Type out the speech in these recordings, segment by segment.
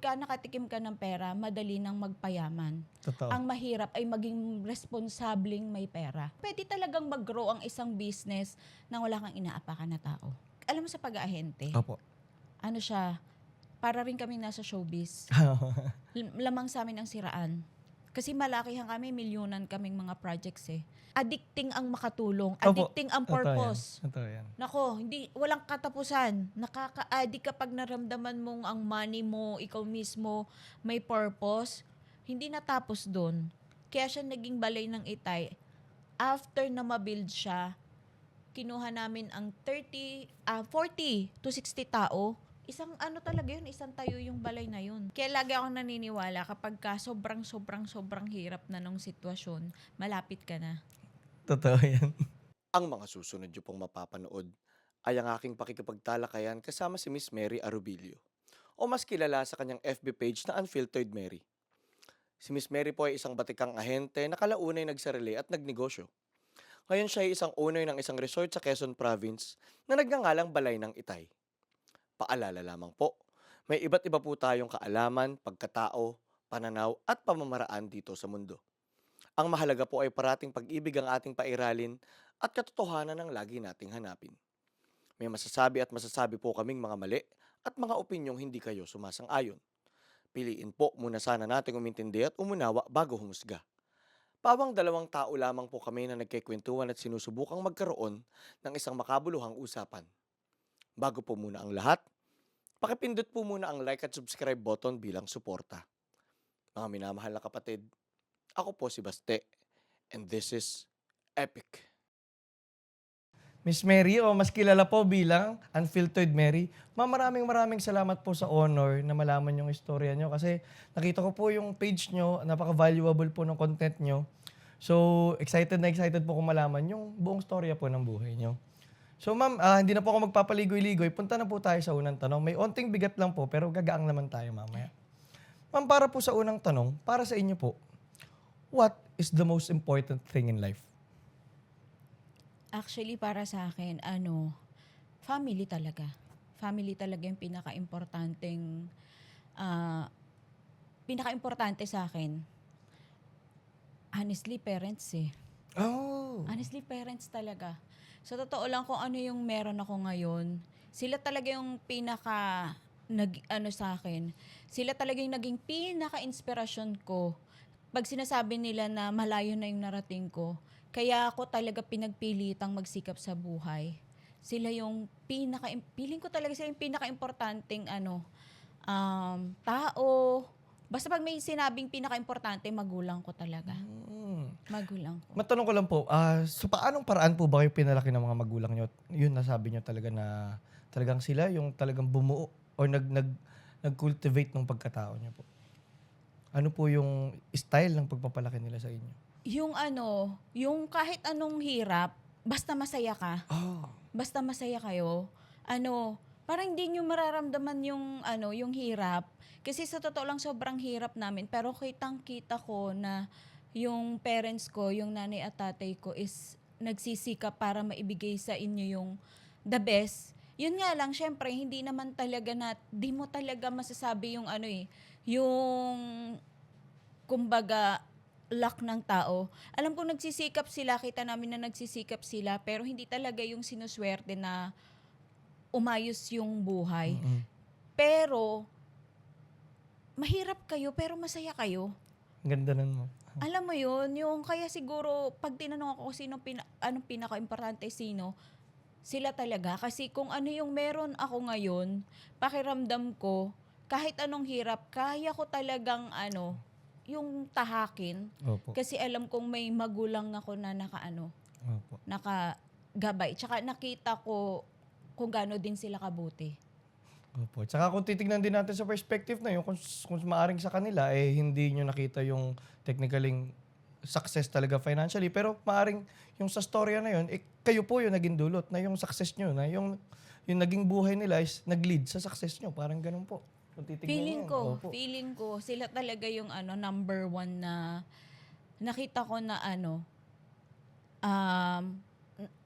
pagka nakatikim ka ng pera, madali nang magpayaman. Totoo. Ang mahirap ay maging responsabling may pera. Pwede talagang mag-grow ang isang business nang wala kang inaapakan na tao. Alam mo sa pag-aahente, Opo. ano siya, para rin kami nasa showbiz. Lamang sa amin ang siraan. Kasi malakihan kami, milyonan kaming mga projects eh. Addicting ang makatulong, Opo. addicting ang Totoo yan. purpose. Totoo yan. Nako, walang katapusan. Nakaka-addict kapag naramdaman mong ang money mo, ikaw mismo, may purpose. Hindi natapos doon. Kaya siya naging balay ng Itay. After na mabuild siya, kinuha namin ang 40 to 60 tao. Isang ano talaga yun, isang tayo yung balay na yun. Kaya lagi ako naniniwala kapag ka sobrang hirap na nung sitwasyon, malapit ka na. Totoo yan. Ang mga susunod niyo pong mapapanood ay ang aking pakikipagtalakayan kasama si Miss Mary Arubilio o mas kilala sa kanyang FB page na Unfiltered Mary. Si Miss Mary po ay isang batikang ahente na kalaunay nagsarili at nagnegosyo. Ngayon siya ay isang owner ng isang resort sa Quezon Province na nagngangalang Balay ng Itay. Paalala lamang po, may iba't iba po tayong kaalaman, pagkatao, pananaw at pamamaraan dito sa mundo. Ang mahalaga po ay parating pag-ibig ang ating pairalin at katotohanan ang lagi nating hanapin. May masasabi po kaming mga mali at mga opinyong hindi kayo sumasang-ayon. Piliin po muna sana nating umintindi at umunawa bago humusga. Pawang 2 tao lamang po kami na nagkikwentuhan at sinusubukang magkaroon ng isang makabuluhang usapan. Bago po muna ang lahat, pakipindot po muna ang like at subscribe button bilang suporta. Mga minamahal na kapatid, ako po si Baste, and this is Epic. Miss Mary, o mas kilala po bilang Unfiltered Mary, ma'am, maraming salamat po sa honor na malaman yung istorya nyo kasi nakita ko po yung page nyo, napaka-valuable po ng content nyo. So, excited po kung malaman yung buong storya po ng buhay nyo. So ma'am, hindi na po ako magpapaligoy-ligoy. Punta na po tayo sa unang tanong. May onting bigat lang po, pero gagaang naman tayo mamaya. Ma'am, para po sa unang tanong, para sa inyo po, what is the most important thing in life? Actually, para sa akin, family talaga. Family talaga yung pinaka-importante sa akin. Honestly, parents eh. Oh! Honestly, parents talaga. Sa totoo lang kung ano yung meron ako ngayon, sila talaga yung sa akin. Sila talaga yung naging pinaka-inspirasyon ko. Pag sinasabi nila na malayo na yung narating ko, kaya ako talaga pinagpilitang magsikap sa buhay. Sila yung feeling ko talaga sila yung pinaka-importanteng tao. Basta pag may sinabing pinaka-importante, magulang ko talaga. Magulang ko. Matanong ko lang po, so paanong paraan po ba kayo pinalaki ng mga magulang nyo? Yun, nasabi nyo talaga na talagang sila yung talagang bumuo or nag-cultivate ng pagkatao nyo po. Ano po yung style ng pagpapalaki nila sa inyo? Yung kahit anong hirap, basta masaya ka, Oh. basta masaya kayo, parang hindi nyo mararamdaman yung hirap. Kasi sa totoo lang sobrang hirap namin. Pero kitang-kita ko na yung parents ko, yung nanay at tatay ko is nagsisikap para maibigay sa inyo yung the best. Yun nga lang, syempre, hindi naman talaga di mo talaga masasabi yung yung kumbaga, luck ng tao. Alam ko nagsisikap sila, kita namin na nagsisikap sila, pero hindi talaga yung sinuswerte na umayos yung buhay. Mm-mm. Pero, mahirap kayo, pero masaya kayo. Ganda nun mo. Alam mo yun, yung kaya siguro, pag tinanong ako anong pinaka-importante sila talaga. Kasi kung ano yung meron ako ngayon, pakiramdam ko, kahit anong hirap, kaya ko talagang yung tahakin. Opo. Kasi alam kong may magulang ako na Opo. nakagabay. Tsaka nakita ko kung gaano din sila kabuti. Opo. Tsaka kung titignan din natin sa perspective na yun, kung maaring sa kanila, hindi nyo nakita yung technically success talaga financially, pero maaring yung sa storya na yun, kayo po yung naging dulot na yung success nyo, na yung naging buhay nila is nag-lead sa success nyo. Parang ganun po. Kung titignan Feeling ko, sila talaga yung number one na nakita ko na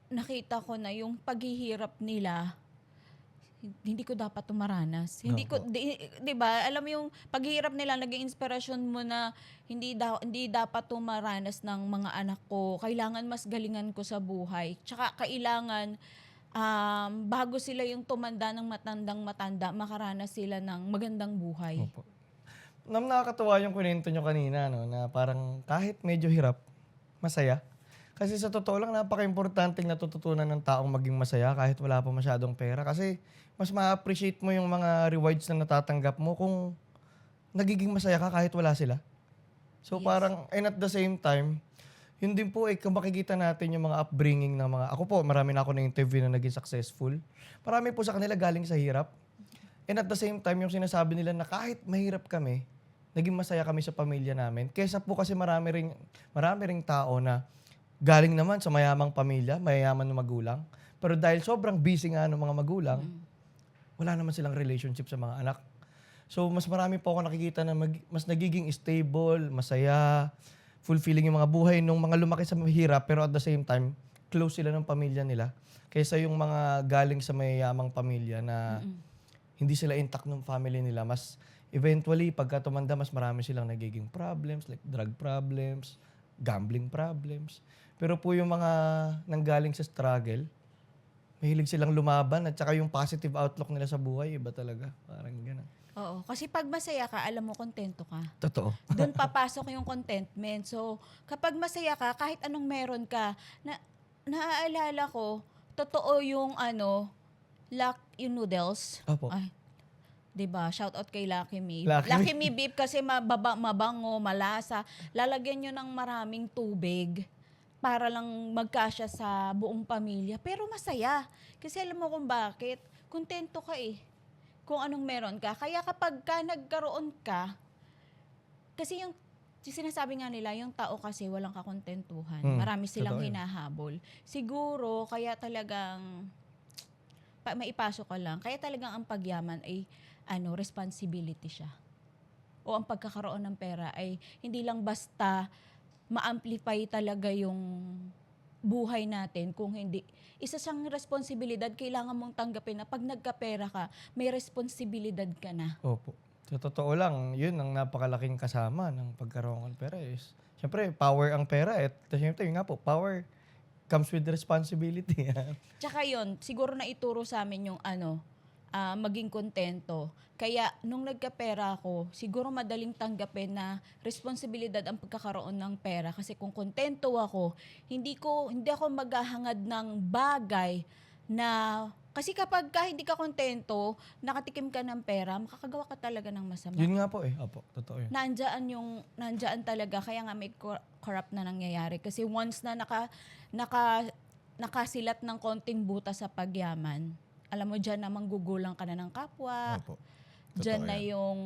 nakita ko na yung paghihirap nila, hindi ko dapat tumaranas. Hindi ko, Opo. 'di ba? Alam mo yung paghihirap nila, naging inspirasyon mo na hindi dapat tumaranas ng mga anak ko. Kailangan mas galingan ko sa buhay. Tsaka kailangan bago sila yung tumanda ng matandang-matanda, makaranas sila ng magandang buhay. Opo. Nakakatuwa yung kwento nyo kanina, no, na parang kahit medyo hirap, masaya. Kasi sa totoo lang, napaka-importanting natututunan ng taong maging masaya kahit wala pa masyadong pera. Kasi mas ma-appreciate mo yung mga rewards na natatanggap mo kung nagiging masaya ka kahit wala sila. So Yes. parang, and at the same time, yun din po kung makikita natin yung mga upbringing ng mga, ako po, marami na ako na-interview na naging successful. Marami po sa kanila galing sa hirap. And at the same time, yung sinasabi nila na kahit mahirap kami, naging masaya kami sa pamilya namin. Kesa po kasi marami ring tao na galing naman sa mayamang pamilya, mayayaman ng magulang. Pero dahil sobrang busy nga ng mga magulang, wala naman silang relationship sa mga anak. So mas marami po ako nakikita na mas nagiging stable, masaya, fulfilling yung mga buhay nung mga lumaki sa mahirap pero at the same time, close sila ng pamilya nila. Kaysa yung mga galing sa mayayamang pamilya na hindi sila intact ng family nila. Mas eventually, pagka tumanda, mas marami silang nagiging problems like drug problems, gambling problems. Pero po yung mga nanggaling sa struggle, mahilig silang lumaban at saka yung positive outlook nila sa buhay, iba talaga. Parang gano'n. Oo, kasi pag masaya ka, alam mo, kontento ka. Totoo. Doon papasok yung contentment. So, kapag masaya ka, kahit anong meron ka, naaalala ko, totoo yung yung noodles. Opo. Ay, 'di ba? Shout out kay Lucky Me. Lucky Lucky Me beef kasi mabango, malasa. Lalagyan nyo ng maraming tubig para lang magkasya sa buong pamilya. Pero masaya. Kasi alam mo kung bakit? Kontento ka kung anong meron ka. Kaya kapag nagkaroon ka, kasi yung sinasabi nga nila, yung tao kasi walang kakontentuhan. Marami silang totoo yun. hinahabol. Siguro, kaya talagang maipasok ka lang. Kaya talagang ang pagyaman ay responsibility siya. O ang pagkakaroon ng pera ay hindi lang basta ma-amplify talaga yung buhay natin, kung hindi. Isa siyang responsibilidad, kailangan mong tanggapin na pag nagkapera ka, may responsibilidad ka na. Opo. Sa totoo lang, yun ang napakalaking kasama ng pagkaroon ng pera is, syempre, power ang pera. At syempre, yun nga po, power comes with responsibility. Tsaka yun, siguro na ituro sa amin yung maging kontento. Kaya nung nagkapera ako, siguro madaling tanggapin na responsibilidad ang pagkakaroon ng pera. Kasi kung kontento ako, hindi ako maghahangad ng bagay na, kasi kapag hindi ka kontento, nakatikim ka ng pera, makakagawa ka talaga ng masama. Yun nga po Opo, totoo yun. Nandyan talaga, kaya nga may corrupt na nangyayari. Kasi once na nakasilat ng konting buta sa pagyaman, alam mo, dyan na manggugulang ka na ng kapwa. Opo. Dyan Totoo na yan. yung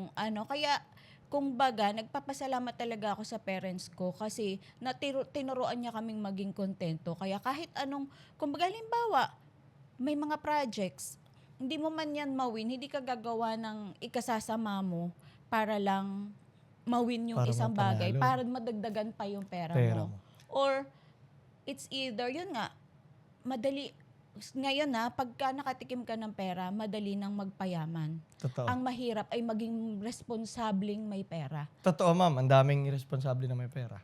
kaya kumbaga, nagpapasalamat talaga ako sa parents ko kasi tinuruan niya kaming maging kontento. Kaya kahit kumbaga, halimbawa, may mga projects, hindi mo man yan mawin, hindi ka gagawa ng ikasasama mo para lang mawin yung Para isang bagay, mapanalo. para madagdagan pa yung pera Pera mo. mo. Or, it's either, yun nga, ngayon pagka nakatikim ka ng pera, madali nang magpayaman. Totoo. Ang mahirap ay maging responsableng may pera. Totoo, ma'am. Ang daming irresponsible na may pera.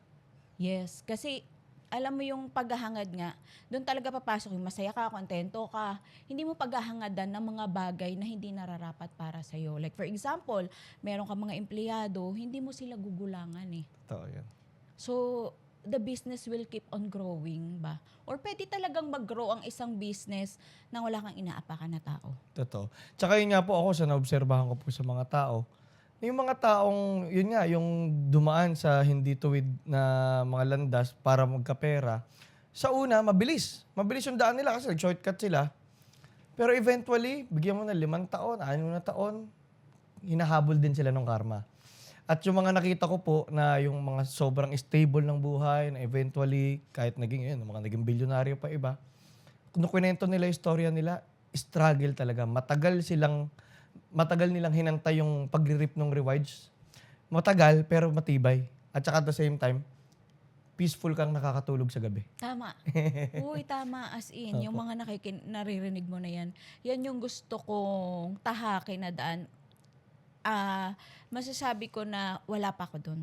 Yes, kasi alam mo yung paghahangad nga, doon talaga papasok yung masaya ka, kontento ka. Hindi mo paghahangadan ng mga bagay na hindi nararapat para sa'yo. Like for example, meron ka mga empleyado, hindi mo sila gugulangan Totoo yun. So, the business will keep on growing ba? Or pwede talagang mag-grow ang isang business nang wala kang inaapakan na tao. Totoo. Tsaka yun nga po ako sa naobserbahan ko po sa mga tao, yung mga taong, yun nga, yung dumaan sa hindi tuwid na mga landas para magkapera, sa una, mabilis. Mabilis yung daan nila kasi shortcut sila. Pero eventually, bigyan mo na 5 taon, 6 na taon, hinahabol din sila ng karma. At yung mga nakita ko po na yung mga sobrang stable ng buhay, na eventually, kahit mga naging bilyonaryo pa iba, kung kwento nila yung istorya nila, struggle talaga. Matagal nilang hinantay yung pagre-reap ng rewards. Matagal, pero matibay. At saka at the same time, peaceful kang nakakatulog sa gabi. Tama. Uy, tama. As in, yung Opo. mga naririnig mo na yan, yan yung gusto kong tahakin na daan. Masasabi ko na wala pa ako dun.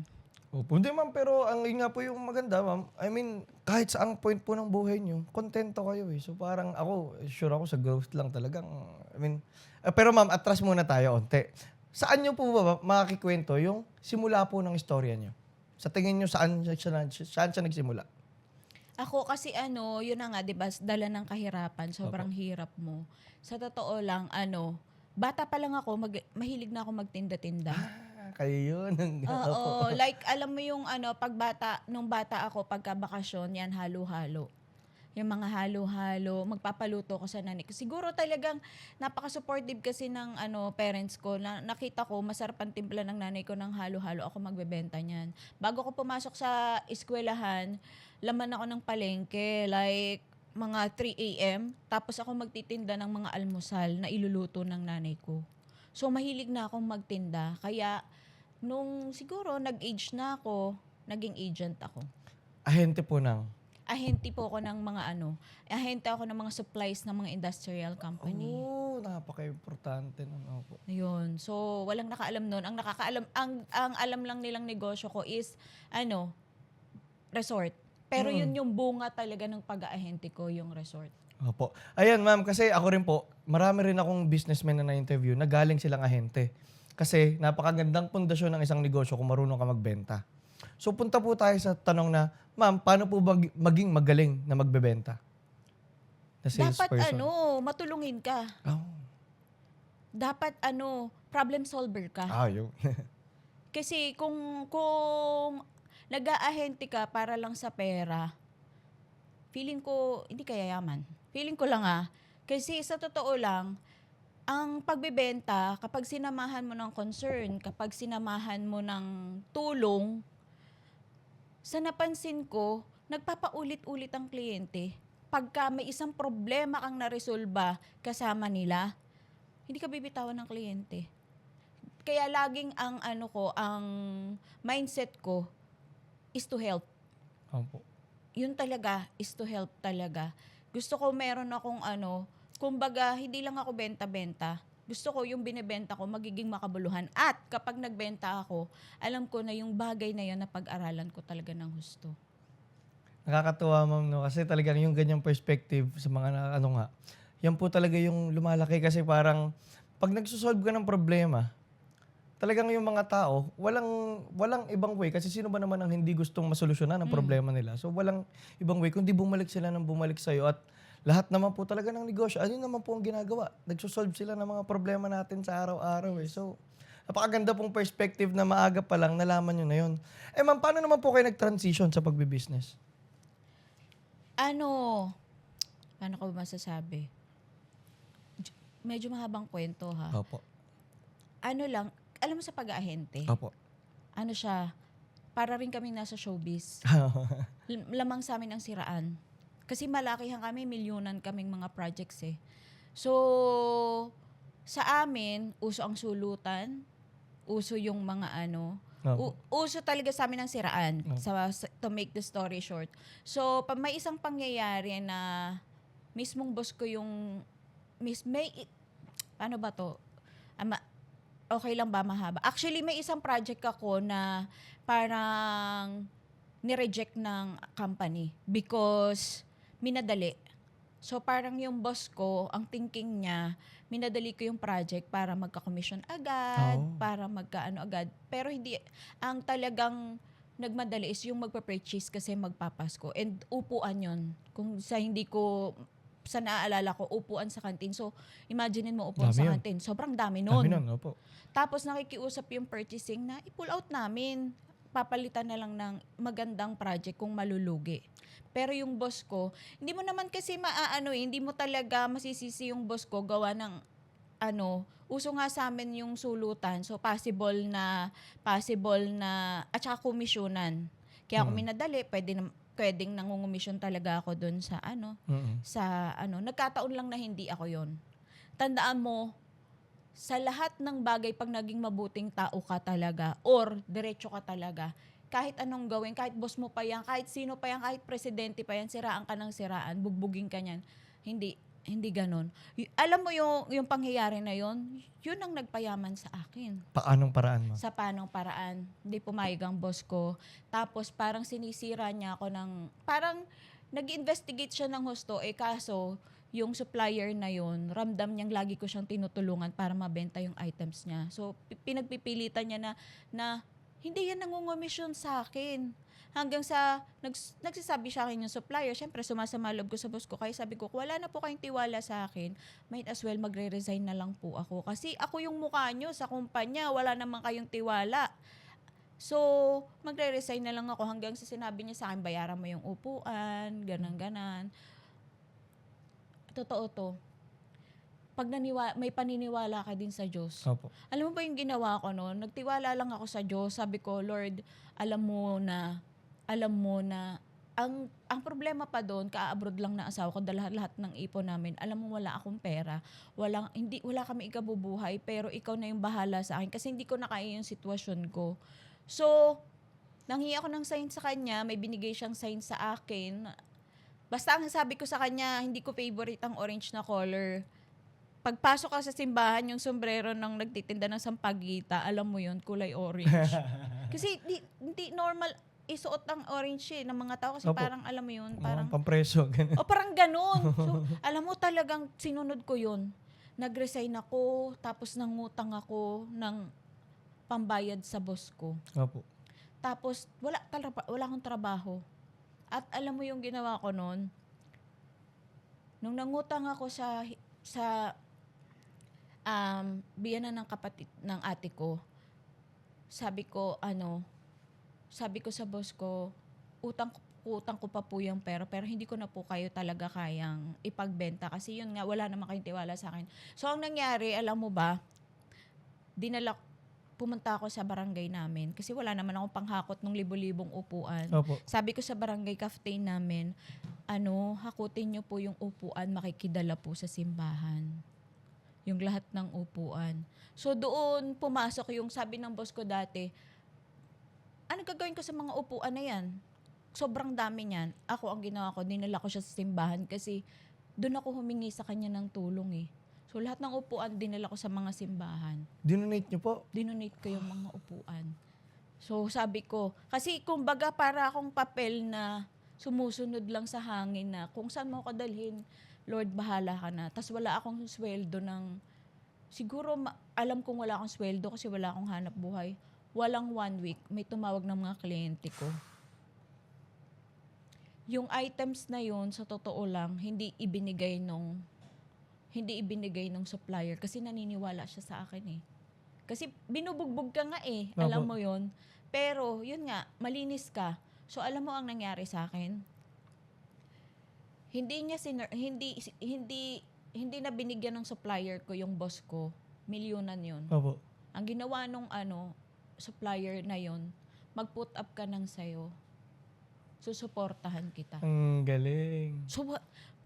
Opo. Hindi ma'am, pero ang yun nga po yung maganda ma'am, I mean, kahit saang point po ng buhay nyo, kontento kayo eh. So parang ako, sure ako sa growth lang talagang, I mean, pero ma'am, atras muna tayo onte. Saan nyo po ba makakikwento yung simula po ng istorya nyo? Sa tingin nyo, saan siya nagsimula? Ako kasi yun na nga, 'di ba, dala ng kahirapan, sobrang hirap mo. Sa totoo lang, bata pa lang ako, mahilig na ako magtinda-tinda. Kayo yun. Oo, like alam mo yung nung bata ako pagka bakasyon, yan halo-halo. Yung mga halo-halo, magpapaluto ko sa nanay ko. Siguro talagang napaka-supportive kasi ng parents ko. Nakita ko masarap ang timpla ng nanay ko ng halo-halo, ako magbebenta niyan. Bago ko pumasok sa eskwelahan, laman ako ng palengke, like mga 3 a.m. Tapos ako magtitinda ng mga almusal na iluluto ng nanay ko. So mahilig na akong magtinda. Kaya nung siguro nag-age na ako, naging agent ako. Ahente po ng... Ahente po ako ng mga ahente ako ng mga supplies ng mga industrial company. Oh, napaka-importante nun. Opo. Ayun. So, walang nakaalam noon. Ang nakakaalam, ang alam lang nilang negosyo ko is, resort. Pero yun yung bunga talaga ng pag-aahente ko, yung resort. Opo. Ayan ma'am, kasi ako rin po, marami rin akong businessman na na-interview na galing silang ahente. Kasi napakagandang pundasyon ng isang negosyo kung marunong ka magbenta. So punta po tayo sa tanong na, ma'am, paano po maging magaling na magbebenta? Na Dapat salesperson. matulungin ka. Oh. Dapat problem solver ka. Yun. Kasi kung nag-aahente ka para lang sa pera, feeling ko hindi ka yayaman. Feeling ko lang kasi sa totoo lang, ang pagbebenta, kapag sinamahan mo ng concern, kapag sinamahan mo ng tulong, sa napansin ko, nagpapaulit-ulit ang kliyente. Pagka may isang problema kang naresolba kasama nila, hindi ka bibitawan ng kliyente. Kaya laging ang mindset ko is to help. Opo. Yun talaga, is to help talaga. Gusto ko meron akong kumbaga, hindi lang ako benta-benta. Gusto ko yung binebenta ko magiging makabuluhan. At kapag nagbenta ako, alam ko na yung bagay na yun na pag-aralan ko talaga ng husto. Nakakatuwa ma'am, no? Kasi talagang yung ganyang perspective sa mga yan po talaga yung lumalaki kasi parang pag nagsosolve ka ng problema, talagang yung mga tao, walang ibang way kasi sino ba naman ang hindi gustong masolusyonan ang problema nila. So walang ibang way kundi bumalik sila ng bumalik sa'yo at lahat naman po talaga ng negosyo, ano naman po ang ginagawa? Nagsosolve sila ng mga problema natin sa araw-araw eh. So napakaganda pong perspective na maaga pa lang nalaman nyo na yun. Eh ma'am, paano naman po kayo nag-transition sa pagbibusiness? Paano ko masasabi? Medyo mahabang kwento ha. Opo. Alam mo sa pag-aahente, Opo. siya, para rin kaming nasa showbiz. Lamang sa amin ang siraan. Kasi malakihan kami, milyonan kaming mga projects eh. So, sa amin, uso ang sulutan, uso yung mga Opo. uso talaga sa amin ang siraan, to make the story short. So, may isang pangyayari na mismong boss ko yung, paano ba to? Okay lang ba mahaba? Actually, may isang project ako na parang nireject ng company because minadali. So parang yung boss ko, ang thinking niya, minadali ko yung project para magka-commission agad, para magka-ano agad. Pero hindi, ang talagang nagmadali is yung magpa-purchase kasi magpapasko. And upuan yon. Kung sa naaalala ko, upuan sa kantin. So, imaginein mo upuan Dami sa yun. kantin. Sobrang dami nun. Dami nun, opo. Tapos nakikiusap yung purchasing na i-pull out namin. Papalitan na lang ng magandang project kung malulugi. Pero yung boss ko, hindi mo naman kasi hindi mo talaga masisisi yung boss ko gawa ng uso nga sa amin yung sulutan. So possible na at saka komisyonan. Kaya kung minadali, pwedeng nangungumisyon talaga ako doon sa nagkataon lang na hindi ako yon. Tandaan mo, sa lahat ng bagay pag naging mabuting tao ka talaga or diretso ka talaga, kahit anong gawin, kahit boss mo pa yan, kahit sino pa yan, kahit presidente pa yan, siraan ka ng siraan, bugbugin ka niyan. Hindi ganon. Alam mo yung pangyayari na yun ang nagpayaman sa akin. Paanong paraan, ma'am? Sa panong paraan. Hindi pumayag ang boss ko. Tapos parang sinisira niya ako parang nag-investigate siya ng husto, kaso yung supplier na yun, ramdam niyang lagi ko siyang tinutulungan para mabenta yung items niya. So, pinagpipilitan niya na hindi yan nangungomisyon sa akin. Hanggang sa nagsasabi siya akin yung supplier, syempre sumasama loob ko sa boss ko. Kaya sabi ko, wala na po kayong tiwala sa akin, might as well magre-resign na lang po ako. Kasi ako yung mukha nyo sa kumpanya, wala naman kayong tiwala. So, magre-resign na lang ako hanggang sa sinabi niya sa akin, bayaran mo yung upuan, ganan-ganan. Totoo to. Pag may paniniwala ka din sa Diyos. Opo. Alam mo ba yung ginawa ko noon? Nagtiwala lang ako sa Diyos. Sabi ko, Lord, alam mo na ang problema pa doon, ka-abroad lang na asawa ko, lahat ng ipon namin. Alam mo, wala akong pera. Wala kami ikabubuhay, pero ikaw na yung bahala sa akin kasi hindi ko na kaya yung sitwasyon ko. So, nanghi ako ng sign sa kanya, may binigay siyang sign sa akin. Basta ang sabi ko sa kanya, hindi ko favorite ang orange na color. Pagpasok ka sa simbahan, yung sombrero ng nagtitinda ng sampagita, alam mo yun, kulay orange. Kasi hindi normal isuot ang orange ng mga tao kasi Opo. parang alam mo yun, parang Pampreso. Ganun. o parang ganun. So, alam mo talagang sinunod ko yun. Nag-resign ako, tapos nangutang ako ng pambayad sa boss ko. Opo. Tapos wala akong trabaho. At alam mo yung ginawa ko noon, nung nangutang ako sa biyanan ng kapatid ng ate ko, sabi ko sa boss ko, utang ko pa po yung pera, pero hindi ko na po kayo talaga kayang ipagbenta kasi yun nga, wala naman kayong tiwala sa akin. So, ang nangyari, alam mo ba, pumunta ako sa barangay namin kasi wala naman akong panghakot ng libo-libong upuan. Opo. Sabi ko sa barangay captain namin, hakutin niyo po yung upuan, makikidala po sa simbahan. Yung lahat ng upuan. So doon pumasok yung sabi ng boss ko dati, ano gagawin ko sa mga upuan na yan? Sobrang dami niyan. Ako ang ginawa ko, dinala ko siya sa simbahan kasi doon ako humingi sa kanya ng tulong . So lahat ng upuan dinala ko sa mga simbahan. Dinonate niyo po? Dinonate ko yung mga upuan. So sabi ko, kasi kumbaga para akong papel na sumusunod lang sa hangin na kung saan mo ko dalhin, Lord, bahala ka na. Tas wala akong sweldo siguro alam kong wala akong sweldo kasi wala akong hanap buhay. Walang 1 week, may tumawag ng mga kliyente ko. Yung items na yun, sa totoo lang, hindi ibinigay nung supplier kasi naniniwala siya sa akin . Kasi binubugbog ka nga alam mo yun. Pero yun nga, malinis ka. So alam mo ang nangyari sa akin? Hindi na binigyan ng supplier ko yung boss ko. Milyonan yun. Opo. Ang ginawa nung supplier na yun, mag-put up ka ng sayo. Susuportahan kita. Ang galing. So,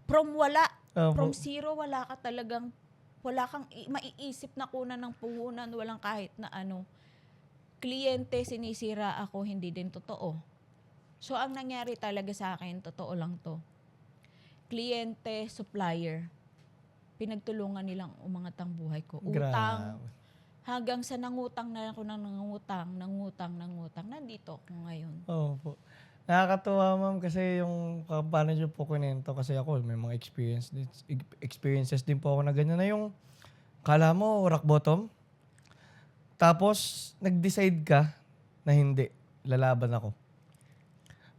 from wala, Opo. from zero, wala kang maiisip na kunan ng puhunan, walang kahit na kliyente, sinisira ako, hindi din totoo. So, ang nangyari talaga sa akin, totoo lang to. Kliyente, supplier, pinagtulungan nilang umangat ang buhay ko. Utang, Grabe. hanggang sa nangutang na ako ng nangutang, nandito ako ngayon. Opo. Nakakatuwa, ma'am, kasi yung paano niyo po kunento, kasi ako may mga experiences din po ako na ganyan na yung kala mo rock bottom. Tapos nag-decide ka na hindi, lalaban ako.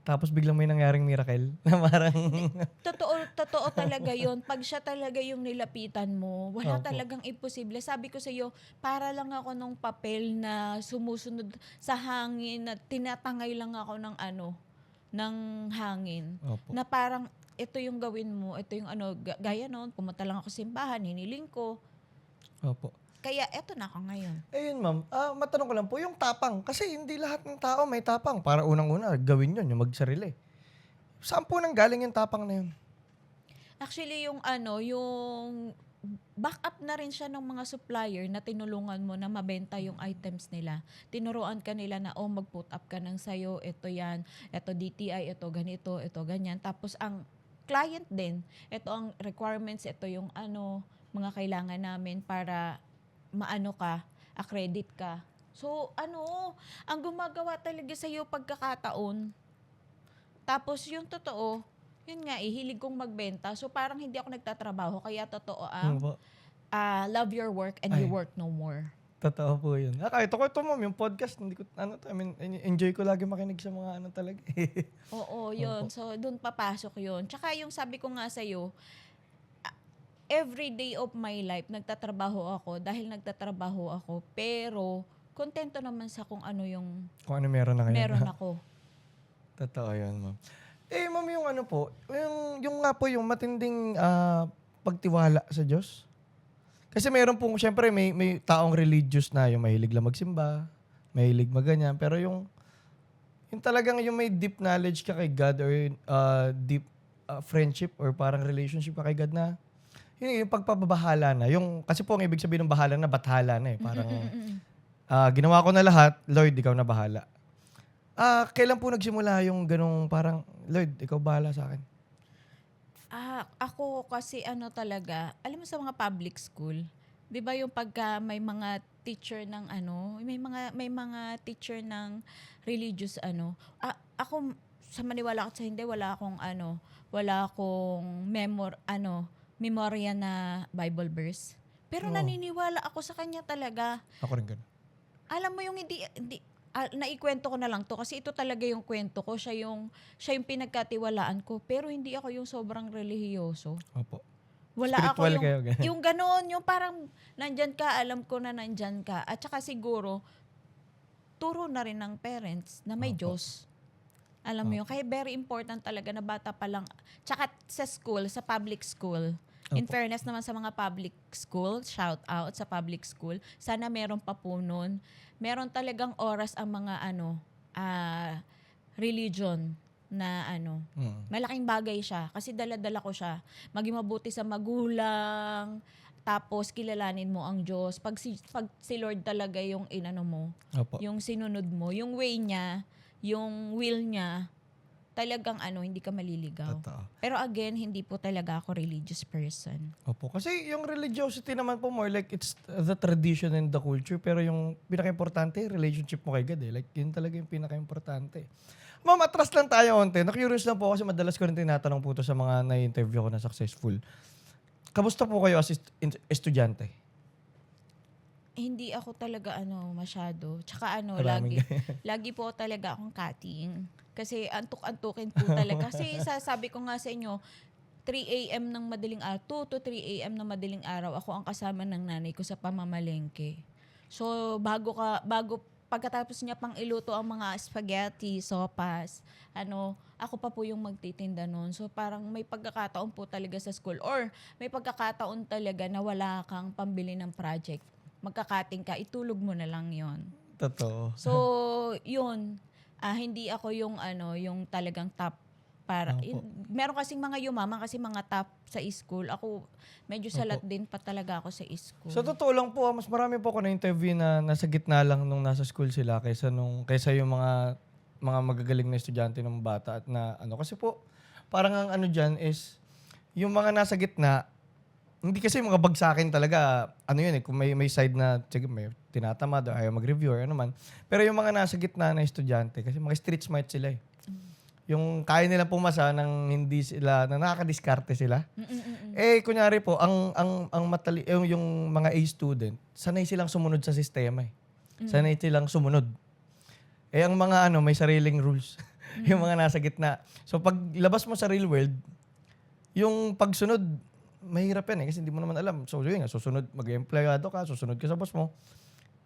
Tapos biglang may nangyaring miracle na parang Totoo talaga yun. Pag siya talaga yung nilapitan mo, wala Opo. talagang imposible. Sabi ko sa iyo, para lang ako nung papel na sumusunod sa hangin, na tinatangay lang ako ng hangin. Opo. Na parang, ito yung gawin mo, ito yung gaya noon, pumunta lang ako sa simbahan, hiniling ko. Opo. Kaya eto na ako ngayon. Ayun, ma'am. Matanong ko lang po, yung tapang. Kasi hindi lahat ng tao may tapang. Para unang-una, gawin yun, yung magsarili. Saan po nang galing yung tapang na yun? Actually, yung backup na rin siya ng mga supplier na tinulungan mo na mabenta yung items nila. Tinuruan ka nila na, mag-put up ka ng sayo, ito yan, ito DTI, ito ganito, ito ganyan. Tapos ang client din, ito ang requirements, ito yung mga kailangan namin para maano ka, accredit ka. So, ang gumagawa talaga sa'yo pagkakataon. Tapos yung totoo, yun nga, hilig kong magbenta. So parang hindi ako nagtatrabaho. Kaya totoo ang Po. love your work and you Ay. work no more. Totoo po yun. Kahit ako ito, ma'am, yung podcast, hindi ko, enjoy ko lagi makinig sa mga talaga. Oo, yun. So doon papasok yun. Tsaka yung sabi ko nga sa'yo, every day of my life, nagtatrabaho ako dahil nagtatrabaho ako. Pero kontento naman sa kung ano yung Kung ano meron na ngayon. meron ako. Totoo yun, ma'am. Ma'am, yung yung nga po, yung matinding pagtiwala sa Diyos. Kasi meron pong, syempre, may taong religious na, yung mahilig lang magsimba, mahilig maganyan, pero yung talagang yung may deep knowledge ka kay God or deep friendship or parang relationship ka kay God na, yung pagpapabahala na. Kasi po, ang ibig sabihin ng bahala na, bathala na eh. Parang, ginawa ko na lahat, Lord, ikaw na bahala. Kailan po nagsimula yung ganong parang, Lord, ikaw bahala sa akin? Ako kasi talaga, alam mo sa mga public school, 'di ba yung pagka may mga teacher ng may mga teacher ng religious ako sa maniwala ko sa hindi wala akong memorya na Bible verse. Pero Oo. naniniwala ako sa kanya talaga. Ako rin ganun. Alam mo yung hindi naikwento ko na lang to kasi ito talaga yung kwento ko. Siya yung pinagkatiwalaan ko. Pero hindi ako yung sobrang relihiyoso. Opo. Wala ako Spiritual yung, kayo, ganun. yung gano'n, yung parang nandyan ka, alam ko na nandyan ka. At saka siguro, turo na rin ng parents na may Opo. Diyos. Alam mo yun? Kaya very important talaga na bata pa lang. Tsaka sa school, sa public school. In Opo. fairness naman sa mga public school, shout out sa public school, sana meron pa po nun. Meron talagang oras ang mga religion na malaking bagay siya. Kasi dala-dala ko siya. Maging mabuti sa magulang, tapos kilalanin mo ang Diyos. Pag si Lord talaga yung mo, Opo. yung sinunod mo, yung way niya, yung will niya, talagang hindi ka maliligaw. Totoo. Pero again, hindi po talaga ako religious person. Opo. Kasi yung religiosity naman po more like it's the tradition and the culture. Pero yung pinaka-importante, relationship mo kay God eh. Like yun talaga yung pinaka-importante. Ma'am, atras lang tayo onte. Na-curious lang po kasi madalas ko rin tinatanong po ito sa mga na-interview ko na successful. Kamusta po kayo as estudyante? Hindi ako talaga masyado. Tsaka Maraming lagi po talaga akong cutting. Kasi antuk-antukin po talaga. Kasi sasabi ko nga sa inyo, 3 a.m. ng madaling araw, 2 to 3 a.m. ng madaling araw, ako ang kasama ng nanay ko sa pamamalengke. So, bago pagkatapos niya pang iluto ang mga spaghetti, sopas, ako pa po yung magtitinda nun. So, parang may pagkakataon po talaga sa school or may pagkakataon talaga na wala kang pambili ng project. Magkakating ka, itulog mo na lang yon. Totoo. So, yun. Hindi ako yung yung talagang top para meron kasing mga yumaman kasi mga top sa school. Ako medyo salat din pa talaga ako sa school. Sa totoo lang po, mas marami po ako na-interview na nasa gitna lang nung nasa school sila kaysa yung mga magagaling na estudyante ng bata at na kasi po parang ang diyan is yung mga nasa gitna hindi kasi mga bagsakin talaga, yun kung may side na, sige, may tinatamad o ayaw mag-review or man. Pero yung mga nasa gitna na estudyante, kasi mga street smart sila eh. Yung kaya nila pumasa nang hindi sila, na nakakadiskarte sila. Kunyari po, yung mga A student, sanay silang sumunod sa sistema eh. Sanay silang sumunod. Ang mga may sariling rules. Yung mga nasa gitna. So pag labas mo sa real world, yung pagsunod, mahirap yan eh kasi hindi mo naman alam. So yun nga, susunod, mag-empleyado ka, susunod ka sa boss mo.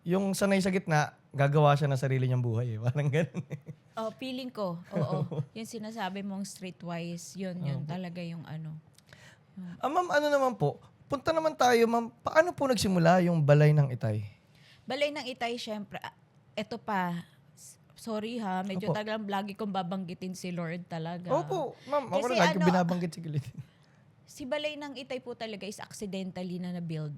Yung sanay sa gitna, gagawa siya ng sarili niyang buhay eh. Parang ganun eh. Feeling ko, oo. Yung sinasabi mong streetwise, yun talaga yung Ma'am, naman po, punta naman tayo, ma'am, paano po nagsimula yung Balay ng Itay? Balay ng Itay, syempre, eto pa, sorry ha, medyo Opo. tagang lagi kong babanggitin si Lord talaga. Opo, ma'am, ako Kasi rin lagi binabanggit si Gilid. Si Balay ng Itay po talaga is accidentally na na-build.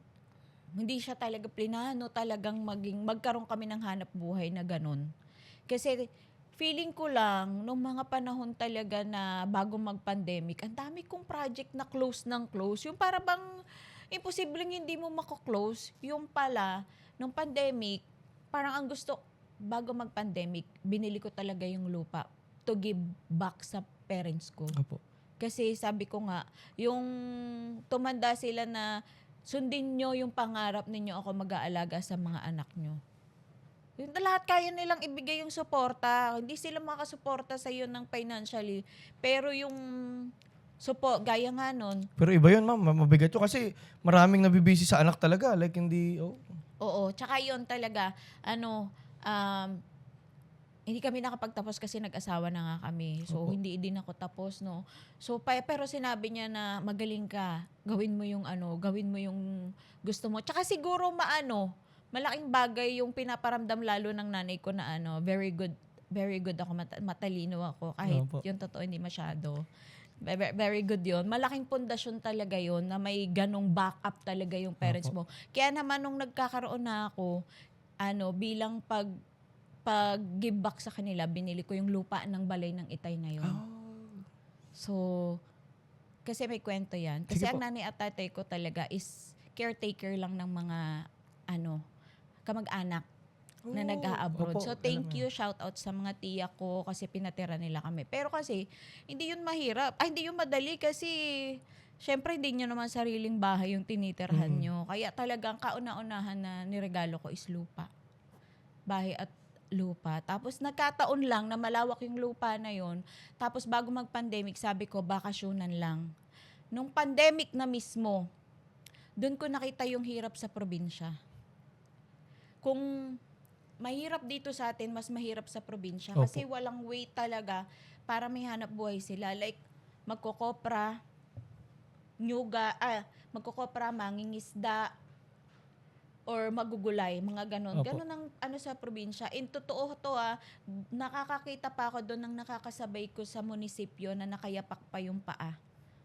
Hindi siya talaga plinano talagang magkaroon kami ng hanap buhay na ganun. Kasi feeling ko lang, nung mga panahon talaga na bago mag-pandemic, ang dami kong project na close ng close. Yung para bang imposibleng hindi mo mako-close. Yung pala, nung pandemic, parang ang gusto, bago mag-pandemic, binili ko talaga yung lupa to give back sa parents ko. Opo. Kasi sabi ko nga, yung tumanda sila na sundin nyo yung pangarap ninyo, ako mag-aalaga sa mga anak nyo. Yung lahat kaya nilang ibigay yung suporta. Hindi sila makasuporta sa iyo ng financially. Pero yung support, gaya nga nun, Pero iba yun, ma'am. Mabigat yun kasi maraming nabibisi sa anak talaga. Like, hindi, oo, tsaka yun talaga, hindi kami nakapagtapos kasi nag-asawa na nga kami. So, Opo. hindi din ako tapos, no. So, pero sinabi niya na magaling ka. Gawin mo yung gusto mo. Tsaka siguro malaking bagay yung pinaparamdam lalo ng nanay ko na very good ako, matalino ako. Kahit Opo. yung totoo hindi masyado. Very good yun. Malaking pundasyon talaga yun na may ganong backup talaga yung parents Opo. mo. Kaya naman nung nagkakaroon na ako, bilang pag give back sa kanila, binili ko yung lupa ng Balay ng Itay na yun. So, kasi may kwento yan. Kasi Sige ang po. nanay at tatay ko talaga is caretaker lang ng mga kamag-anak na nag-a-abroad. Opo, So, alam thank mo you, shout out sa mga tiya ko kasi pinatira nila kami. Pero kasi, hindi yun mahirap. Hindi yun madali kasi syempre, hindi nyo naman sariling bahay yung tinitirhan nyo. Kaya talagang kauna-unahan na niregalo ko is lupa. Bahay at lupa. Tapos nagkataon lang na malawak yung lupa na yon. Tapos bago mag-pandemic, sabi ko, bakasyonan lang. Nung pandemic na mismo, doon ko nakita yung hirap sa probinsya. Kung mahirap dito sa atin, mas mahirap sa probinsya. Opo. Kasi walang way talaga para may hanap buhay sila. Like, magkokopra, mangingisda, or magugulay, mga ganon. Opo. Ganon ang sa probinsya. In totoo to nakakakita pa ako doon ng nakakasabay ko sa munisipyo na nakayapak pa yung paa.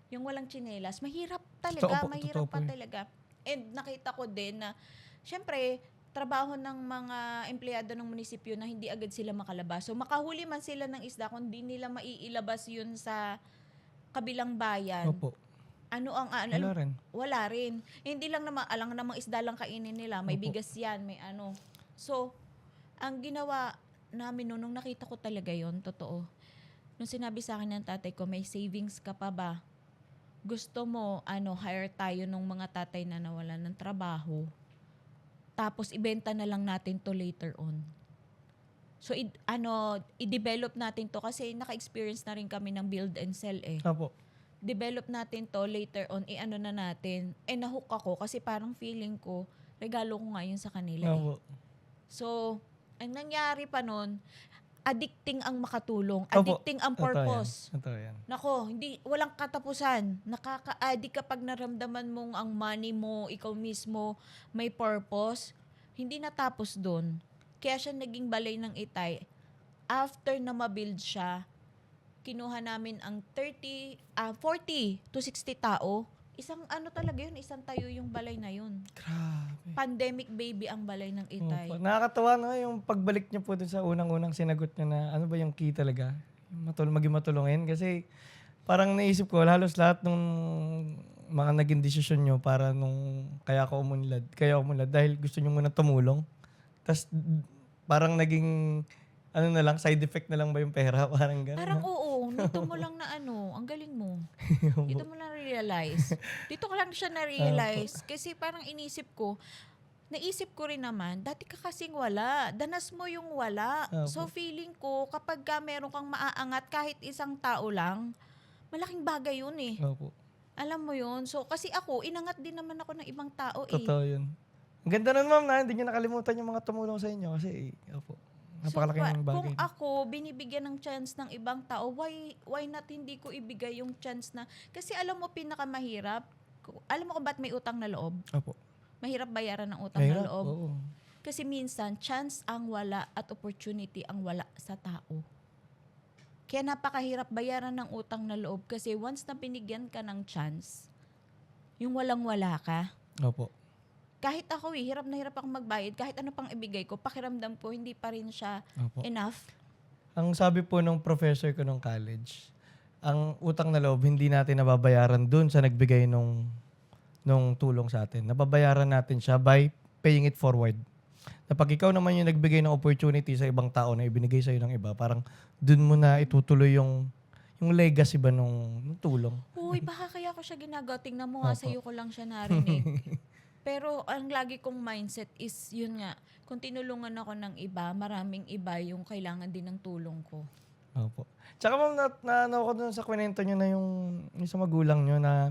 Yung walang tsinelas. Mahirap talaga, mahirap Totoo po pa yun. talaga. And nakita ko din na, syempre, trabaho ng mga empleyado ng munisipyo na hindi agad sila makalabas. So, makahuli man sila ng isda, kung di nila maiilabas yun sa kabilang bayan, Opo. wala Wala rin. rin. Hindi lang naman, alang namang isda lang kainin nila. May Opo. bigas yan, may ano. So, ang ginawa namin nung nakita ko talaga yon totoo. Nung sinabi sa akin ng tatay ko, may savings ka pa ba? Gusto mo, hire tayo nung mga tatay na nawalan ng trabaho. Tapos, ibenta na lang natin to later on. So, i-develop natin to kasi naka-experience na rin kami ng build and sell Opo. develop natin to later on, na natin. Nahook ako kasi parang feeling ko, regalo ko nga yun sa kanila Opo. So, ang nangyari pa nun, addicting ang makatulong. Opo. Addicting ang purpose. Totoo yan. Nako, walang katapusan. Nakaka-addict kapag naramdaman mong ang money mo, ikaw mismo, may purpose. Hindi natapos doon. Kaya siya naging Balay ng Itay. After na mabuild siya, kinuha namin ang 40 to 60 tao. Isang talaga yun, isang tayo yung balay na yun. Grabe. Pandemic baby ang Balay ng Itay. Opo. Nakakatawa yung pagbalik niyo po dun sa unang-unang sinagot niyo na ano ba yung key talaga? Maging matulungin. Kasi parang naisip ko, halos lahat nung mga naging desisyon niyo para nung kaya ako umunlad dahil gusto niyo muna tumulong. Tapos parang naging na lang, side effect na lang ba yung pera? Parang gano'n. Parang oo, dito mo lang na ang galing mo. Dito mo lang realize. Dito ko lang siya na-realize. Kasi parang naisip ko rin naman, dati ka kasing wala. Danas mo yung wala. Opo. So feeling ko, kapag meron kang maaangat kahit isang tao lang, malaking bagay yun Opo. Alam mo yun? So kasi ako, inangat din naman ako ng ibang tao Totoo yun. Ang ganda nun, ma'am, na hindi niyo nakalimutan yung mga tumulong sa inyo kasi, opo. Napakalaki ng bagay. Kung ako, binibigyan ng chance ng ibang tao, why not hindi ko ibigay yung chance na, kasi alam mo pinakamahirap, alam mo kung ba't may utang na loob? Opo. Mahirap bayaran ng utang Mahirap, na loob. oo. Kasi minsan, chance ang wala at opportunity ang wala sa tao. Kaya napakahirap bayaran ng utang na loob kasi once na binigyan ka ng chance, yung walang-wala ka. Opo. Kahit ako hirap na hirap ako magbayad, kahit ano pang ibigay ko, pakiramdam ko, hindi pa rin siya Opo. enough. Ang sabi po nung professor ko nung college, ang utang na loob, hindi natin nababayaran dun sa nagbigay nung tulong sa atin. Nababayaran natin siya by paying it forward. Na pag ikaw naman yung nagbigay ng opportunity sa ibang tao na ibinigay sa'yo ng iba, parang dun mo na itutuloy yung legacy ba nung tulong. Uy, baka kaya ko siya ginagawa. Tingnan mo nga, Opo. sa'yo ko lang siya narinig. Pero ang lagi kong mindset is, yun nga, kung tinulungan ako ng iba, maraming iba yung kailangan din ng tulong ko. Opo. Tsaka ma'am, na ako dun sa kwento nyo na yung sa magulang nyo na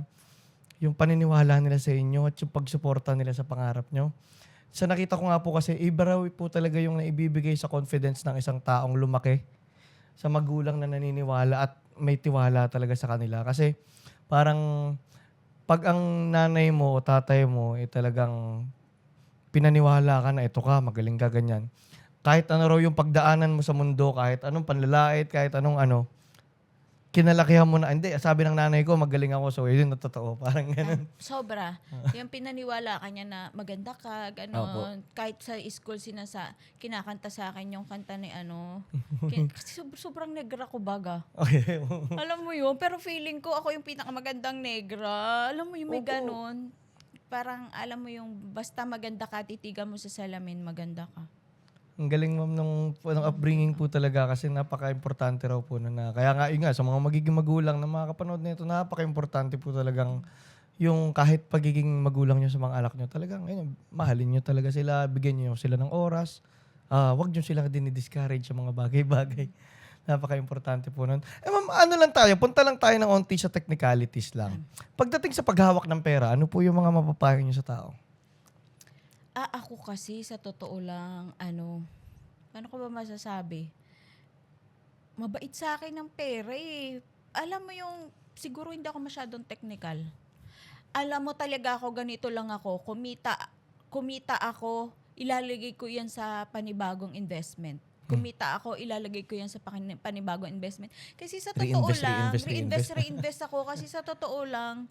yung paniniwala nila sa inyo at yung pagsuporta nila sa pangarap nyo. Sa nakita ko nga po kasi, iba raw po talaga yung naibibigay sa confidence ng isang taong lumaki sa magulang na naniniwala at may tiwala talaga sa kanila. Kasi parang pag ang nanay mo o tatay mo talagang pinaniwala ka na ito ka, magaling ka, ganyan. Kahit ano raw yung pagdaanan mo sa mundo, kahit anong panlalait, kahit anong ano, kinalakihan mo na, hindi, sabi ng nanay ko, magaling ako, so yun na totoo. Parang ganun. Sobra. Yung pinaniwala ka niya na maganda ka, gano'n. Kahit sa school kinakanta sa akin yung kanta ni kasi sobrang negra ko baga. Okay. Alam mo yun, pero feeling ko ako yung pinakamagandang negra. Alam mo yung may Opo. gano'n. Parang alam mo yung basta maganda ka, titigan mo sa salamin, maganda ka. Ang galing ma'am nung upbringing po talaga kasi napaka-importante raw po na. Kaya nga, yun nga, sa mga magiging magulang na makakapanood nito, napaka-importante po talagang yung kahit pagiging magulang nyo sa mga anak nyo, talagang ayun, mahalin nyo talaga sila, bigyan nyo sila ng oras. Wag nyo silang dinidiscourage sa mga bagay-bagay. Napaka-importante po nun. Ma'am, ano lang tayo, punta lang tayo ng onti sa technicalities lang. Pagdating sa paghawak ng pera, ano po yung mga mapapayo nyo sa tao? Ako kasi sa totoo lang, ano ko ba masasabi? Mabait sa akin ng pera eh. Alam mo yung, siguro hindi ako masyadong technical. Alam mo talaga ako, ganito lang ako, kumita ako, ilalagay ko yan sa panibagong investment. Kumita ako, ilalagay ko yan sa panibagong investment. Kasi sa totoo reinvest ako. Kasi sa totoo lang,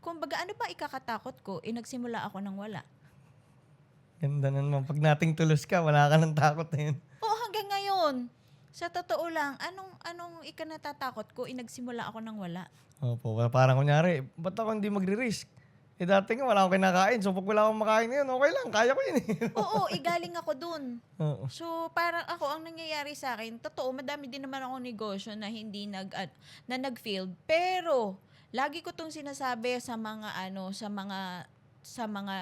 kumbaga, ano ba ikakatakot ko? Nagsimula ako ng wala. Ganda nun ma'am. Pag nating tulos ka, wala ka ng takot na yun. Oo, hanggang ngayon. Sa totoo lang, anong ikanatatakot ko? Nagsimula ako ng wala. Opo, parang kunyari, ba't ako hindi magre-risk? Dati nga wala akong kinakain. So pag wala akong makain ngayon, okay lang, kaya ko yun. Oo, galing ako dun. Oo. So, parang ako, ang nangyayari sa akin, totoo, madami din naman ako negosyo na hindi nag-failed. Pero, lagi ko tong sinasabi sa mga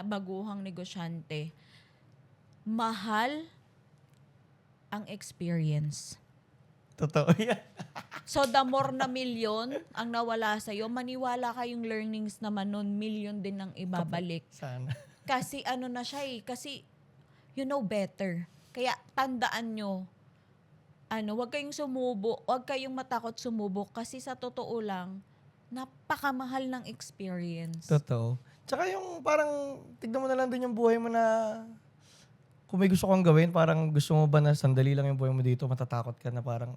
baguhang negosyante. Mahal ang experience. Totoo yan. So, the more na milyon ang nawala sa'yo, maniwala kayong learnings naman nun, milyon din ang ibabalik. Sana. Kasi na siya kasi you know better. Kaya tandaan nyo, wag kayong wag kayong matakot sumubok kasi sa totoo lang, napakamahal ng experience. Totoo. Tsaka yung parang, tignan mo na lang din yung buhay mo na kung may gusto kang gawin, parang gusto mo ba na sandali lang yung buhay mo dito, matatakot ka na parang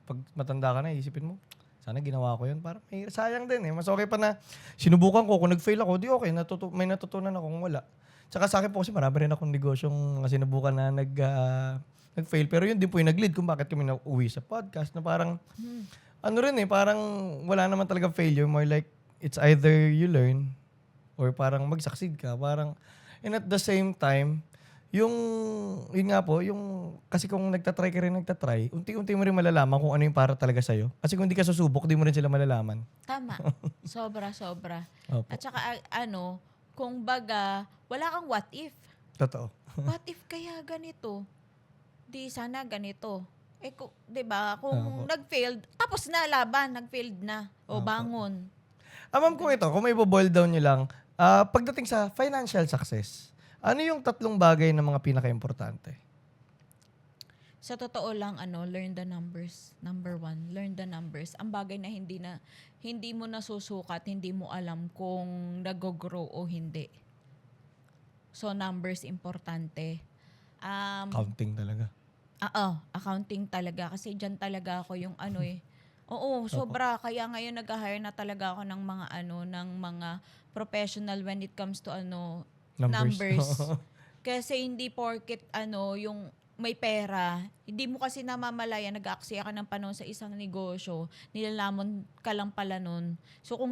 pag matanda ka na, isipin mo, sana ginawa ko yun. Parang sayang din eh. Mas okay pa na sinubukan ko, kung nag-fail ako, di okay, may natutunan ako kung wala. Tsaka sa akin po kasi marami rin akong negosyong sinubukan na nag-fail. Pero yun din po yung nag-lead kung bakit kami nauwi sa podcast na parang, parang wala naman talaga failure. More like, it's either you learn or parang mag-succeed ka. Parang, and at the same time, yun nga po, kasi kung nagtatry ka rin, unti-unti mo rin malalaman kung ano yung para talaga sa'yo. Kasi kung hindi ka susubok, di mo rin sila malalaman. Tama. Sobra. Opo. At saka, kung baga, wala kang what if. Totoo. What if kaya ganito? Di sana ganito. Di ba? Kung Opo. nag-failed, tapos na laban, nag-failed na. O Opo. bangon. Ma'am, kung may boil down nyo lang, pagdating sa financial success, ano yung 3 bagay na mga pinaka-importante? Sa totoo lang, learn the numbers. Number 1, learn the numbers. Ang bagay na hindi mo nasusukat, hindi mo alam kung nag-grow o hindi. So, numbers importante. Counting talaga. Accounting talaga. Kasi dyan talaga ako yung Oo, Opo. sobra. Kaya ngayon nag-hire na talaga ako ng mga ng mga professional when it comes to Numbers. numbers. Kasi hindi porket yung may pera, hindi mo kasi namamalayan, nag-aaksaya ka ng panahon sa isang negosyo, nilalamon ka lang pala nun. So kung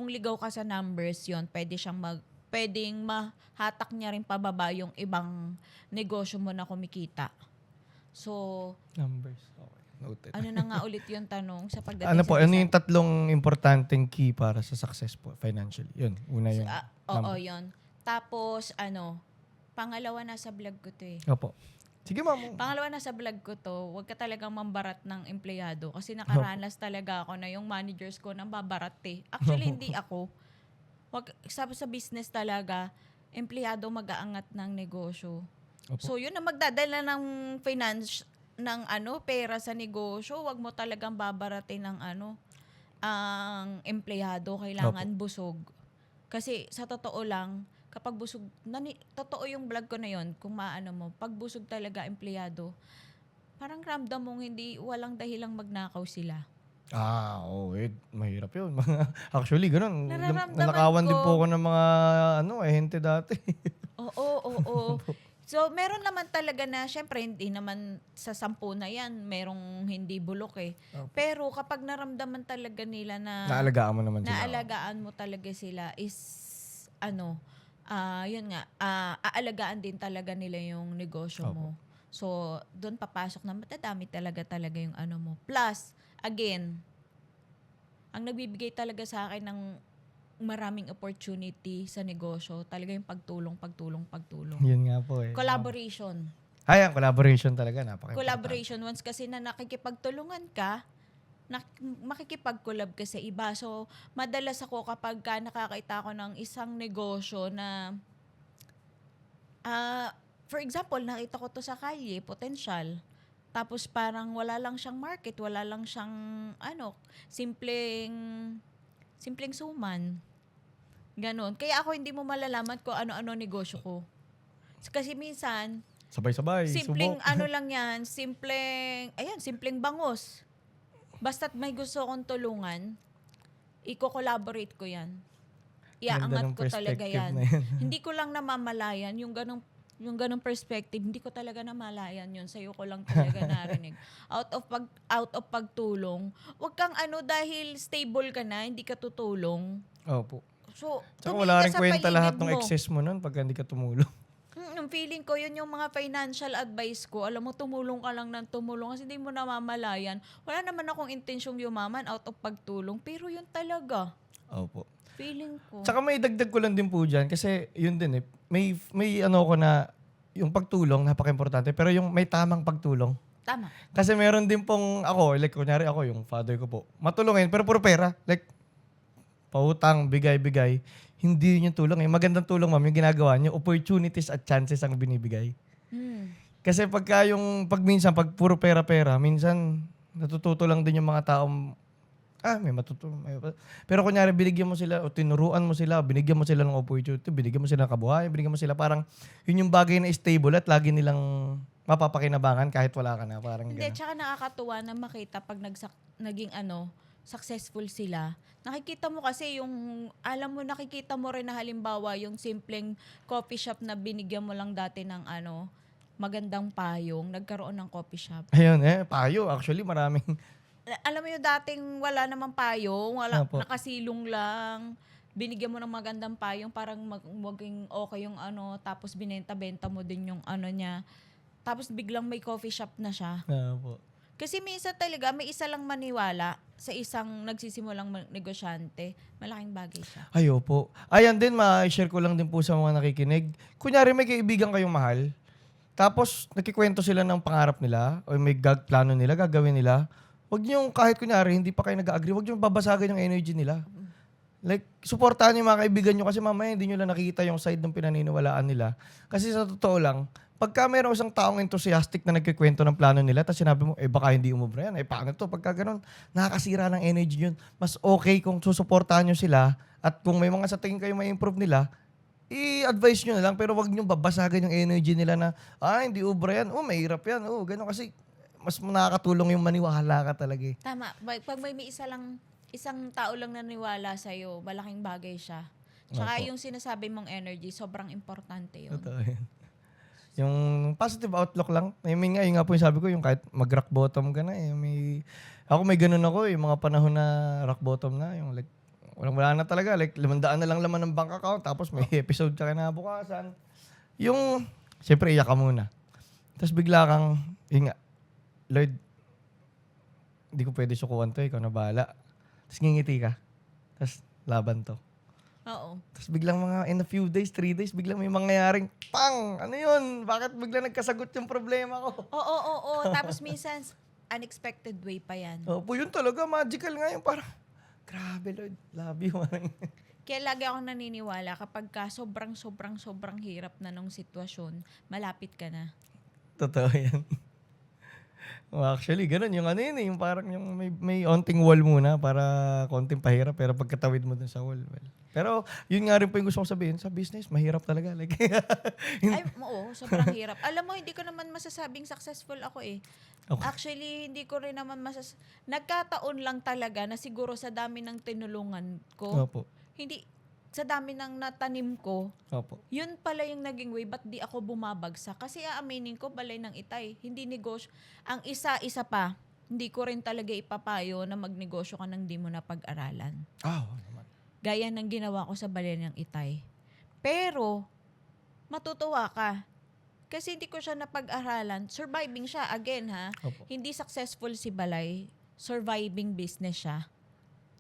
ligaw ka sa numbers yon, pwedeng mahatak niya rin pababa yung ibang negosyo mo na kumikita. So, Numbers. Okay. Noted. ano na nga ulit yung tanong sa pagdating Ano sa po, ano design? yung tatlong importanteng key para sa success po financially? Yun, una yung Oo, number. yun. Tapos, pangalawa na sa vlog ko to eh. Opo. Sige, ma'am. Pangalawa na sa vlog ko to, huwag ka talagang mambarat ng empleyado kasi nakaranas talaga ako na yung managers ko nang babarat eh. Actually, hindi ako. Sa business talaga, empleyado mag-aangat ng negosyo. Opo. So, yun na magdadala ng ng pera sa negosyo, wag mo talagang babaratin ng ang empleyado, kailangan busog. Kasi sa totoo lang, kapag busog, totoo yung vlog ko na yon, kung maano mo, pag busog talaga empleyado, parang ramdam mong walang dahilang magnakaw sila. Mahirap yun. Actually, ganun. Nararamdaman Nanakawan din ko. po ako ng mga ahente dati. Oo. So, meron naman talaga na, syempre, hindi naman sa 10 na yan, merong hindi bulok eh. Opo. Pero kapag naramdaman talaga nila na Naalagaan mo naman sila. naalagaan mo talaga sila is, yun nga, aalagaan din talaga nila yung negosyo mo. So, doon papasok na matadami talaga yung mo. Plus, again, ang nagbibigay talaga sa akin ng maraming opportunity sa negosyo, talaga yung pagtulong. Yun nga po eh. Collaboration. Ang collaboration talaga. Napaka-importante. Collaboration, once kasi na nakikipagtulungan ka, makikipag-collab ka sa iba. So, madalas ako kapag nakakita ko ng isang negosyo na, for example, nakita ko to sa kalye, potential. Tapos parang wala lang siyang market, wala lang siyang, simpleng suman. Ganon. Kaya ako hindi mo malalaman kung ano-ano negosyo ko. Kasi minsan, Sabay-sabay. simpleng Subok. lang yan, simpleng bangos. Basta't may gusto kong tulungan, i-collaborate ko yan. Ganda Iaangat ng ko talaga perspective yan. na yan. Hindi ko lang namamalayan yung ganong perspective, hindi ko talaga namalayan yun. Sa'yo ko lang talaga narinig. Out of pagtulong, wag kang dahil stable ka na, hindi ka tutulong. Opo. So, Tsaka tumingin wala ka rin sa kwenta paligid lahat ng mo. excess mo nun pag hindi ka tumulong. Yung feeling ko, yun yung mga financial advice ko. Alam mo, tumulong ka lang ng tumulong kasi hindi mo namamalayan. Wala naman akong intensyong yumaman out of pagtulong. Pero yun talaga. Opo. Feeling ko. Tsaka may dagdag ko lang din po dyan kasi yun din eh. May ko na yung pagtulong, napaka-importante. Pero yung may tamang pagtulong. Tama. Kasi meron din pong ako, like kunyari ako, yung father ko po. Matulungin, pero puro pera. Like, pautang, bigay-bigay. Hindi yun yung tulong eh. Magandang tulong, ma'am, yung ginagawa niyo, opportunities at chances ang binibigay. Kasi pag minsan, pag puro pera-pera, minsan, natututo lang din yung mga taong, may matutunan. Pero kunyari, binigyan mo sila, o tinuruan mo sila, binigyan mo sila ng opportunity, binigyan mo sila ng kabuhayan, binigyan mo sila parang, yun yung bagay na stable at lagi nilang mapapakinabangan kahit wala ka na. Parang Hindi, gano'n. tsaka nakakatuwa na makita pag naging successful sila. Nakikita mo kasi nakikita mo rin na halimbawa yung simpleng coffee shop na binigyan mo lang dati ng magandang payong, nagkaroon ng coffee shop. Ayun payo. Actually, maraming, Alam mo yung dating wala namang payong, Opo. nakasilong lang, binigyan mo ng magandang payong, parang maging okay yung tapos binenta-benta mo din yung niya. Tapos biglang may coffee shop na siya. po. Kasi minsan talaga, may isa lang maniwala sa isang nagsisimulang negosyante. Malaking bagay siya. Po. Ayan din, ma-share ko lang din po sa mga nakikinig. Kunyari, may kaibigan kayong mahal, tapos nakikwento sila ng pangarap nila, o may plano nila, gagawin nila. Huwag niyong, kahit kunyari, hindi pa kayo nag-agree, huwag niyong babasagin yung energy nila. Like, supportahan niyo yung mga kaibigan niyo kasi mamaya hindi niyo lang nakikita yung side ng pinaniniwalaan nila. Kasi sa totoo lang, pagka mayroong isang taong enthusiastic na nagkikwento ng plano nila, tapos sinabi mo, baka hindi umubra yan, paano to? Pagka ganun, nakakasira ng energy yun. Mas okay kung susuportahan nyo sila at kung may mga sa tingin kayo may improve nila, i-advise nyo na lang pero wag nyo babasagin yung energy nila na, hindi ubra yan, mahirap yan, ganun kasi mas nakakatulong yung maniwala ka talaga eh. Tama. Pag may isang tao lang naniwala sa'yo, malaking bagay siya. Tsaka Opo. yung sinasabi mong energy, sobrang importante yun. Totoo yan. Yung positive outlook lang. I mean nga, yun nga po yung sabi ko, yung kahit mag-rock bottom ka na eh. May ganun ako yung mga panahon na rock bottom na. Yung like, wala na talaga. Like, 500 na lang laman ng bank account. Tapos may episode ka kinabukasan. Yung, siyempre, iyak ka muna. Tapos bigla kang, yun nga, Lord, hindi ko pwede sukuan to. Ikaw na bahala. Tapos ngingiti ka. Tapos laban to. Oo. Tapos biglang in a few days, 3 days, biglang may mangyayaring, pang! Ano yun? Bakit biglang nagkasagot yung problema ko? Oo. Tapos minsan, unexpected way pa yan. Opo, yun talaga. Magical nga yun. Parang, grabe Lord. Love you. Kaya lagi ako naniniwala kapag sobrang hirap na nung sitwasyon, malapit ka na. Totoo yan. Actually, ganun. Yung ano yun eh. Yung parang yung may onting wall muna para konting pahirap. Pero pagkatawid mo dun sa wall, well. Pero yun nga rin po yung gusto kong sabihin. Sa business, mahirap talaga. Like, Ay, oo, sobrang hirap. Alam mo, hindi ko naman masasabing successful ako eh. Okay. Actually, hindi ko rin naman nagkataon lang talaga na siguro sa dami ng tinulungan ko, Opo. hindi, sa dami ng natanim ko, Opo. yun pala yung naging way, ba't di ako bumabagsak? Kasi aaminin ko, balay ng itay. Hindi negosyo. Ang isa pa, hindi ko rin talaga ipapayo na magnegosyo ka nang di mo na pag-aralan. Naman. Gaya ng ginawa ko sa balay ng itay. Pero, matutuwa ka. Kasi hindi ko siya napag-aralan. Surviving siya. Again ha, Opo. hindi successful si Balay. Surviving business siya.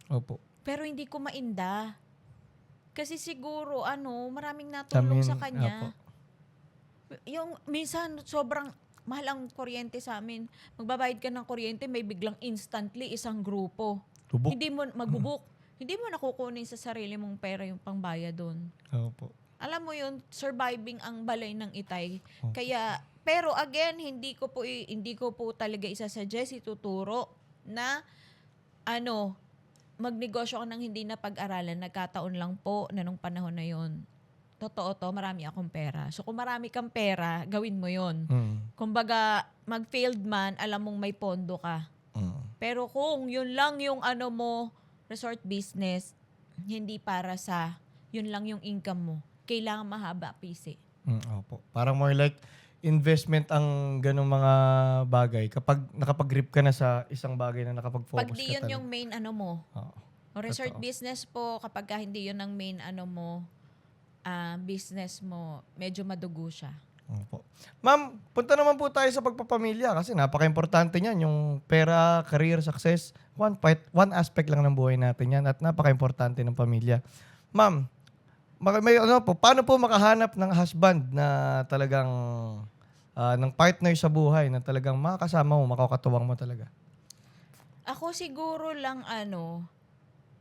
Opo. Pero hindi ko mainda. Kasi siguro, maraming natulong sa kanya. Opo. Yung minsan, sobrang mahal ang kuryente sa amin. Magbabayad ka ng kuryente, may biglang instantly isang grupo. Lubok. Hindi mo magbubuk. Hindi mo nakukunin sa sarili mong pera yung pangbayad doon. Opo. Alam mo yun, surviving ang balay ng itay. Opo. Kaya, pero again, hindi ko po talaga isasuggest, ituturo na magnegosyo ka ng hindi na pag-aralan. Nagkataon lang po na nung panahon na yon. Totoo to, marami akong pera. So kung marami kang pera, gawin mo yon. Kumbaga, mag-failed man, alam mong may pondo ka. Pero kung yun lang yung resort business, hindi para sa yun lang yung income mo. Kailangan mahaba pisi. Opo. Parang more like investment ang ganong mga bagay kapag nakapag-grip ka na sa isang bagay na nakapag-focus Pag di ka yun yung main mo. Oo. O resort Totoo. business po, kapag hindi yun ang main business mo, medyo madugo siya. Opo. Ma'am, punta naman po tayo sa pagpapamilya kasi napaka-importante niyan. Yung pera, career, success, one aspect lang ng buhay natin yan at napaka-importante ng pamilya. Ma'am, paano po makahanap ng husband na talagang ng partner sa buhay na talagang makakasama mo, makakatuwang mo talaga? Ako siguro lang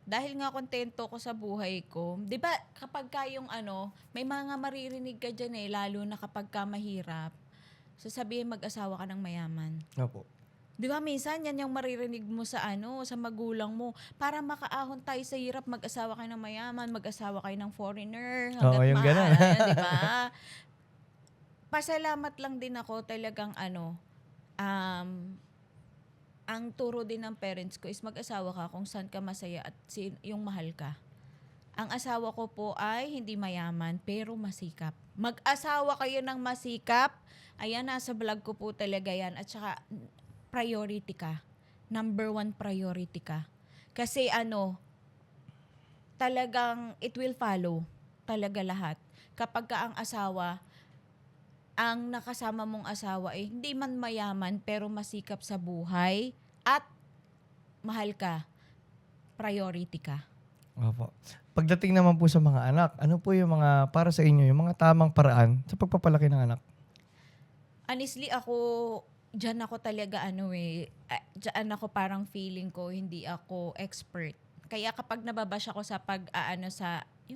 dahil nga kontento ko sa buhay ko, 'di ba kapag yung may mga maririnig ka diyan lalo na kapag ka mahirap, sasabihin mag-asawa ka ng mayaman. Opo. 'Di ba minsan yan yung maririnig mo sa sa magulang mo, para makaahon tayo sa hirap, mag-asawa kayo ng mayaman, mag-asawa kayo ng foreigner, Oo, yung ganun. maaari, 'di ba? Pasalamat lang din ako talagang ang turo din ng parents ko is mag-asawa ka kung saan ka masaya at yung mahal ka. Ang asawa ko po ay hindi mayaman pero masikap. Mag-asawa kayo ng masikap. Ayan, nasa vlog ko po talaga yan. At saka priority ka. Number 1 priority ka. Kasi talagang it will follow. Talaga lahat. Kapag ka ang asawa, ang nakasama mong asawa hindi man mayaman pero masikap sa buhay at mahal ka, priority ka. Opo. Pagdating naman po sa mga anak, ano po yung mga, para sa inyo, yung mga tamang paraan sa pagpapalaki ng anak? Honestly, dyan ako talaga dyan ako parang feeling ko, hindi ako expert. Kaya kapag nababash ako sa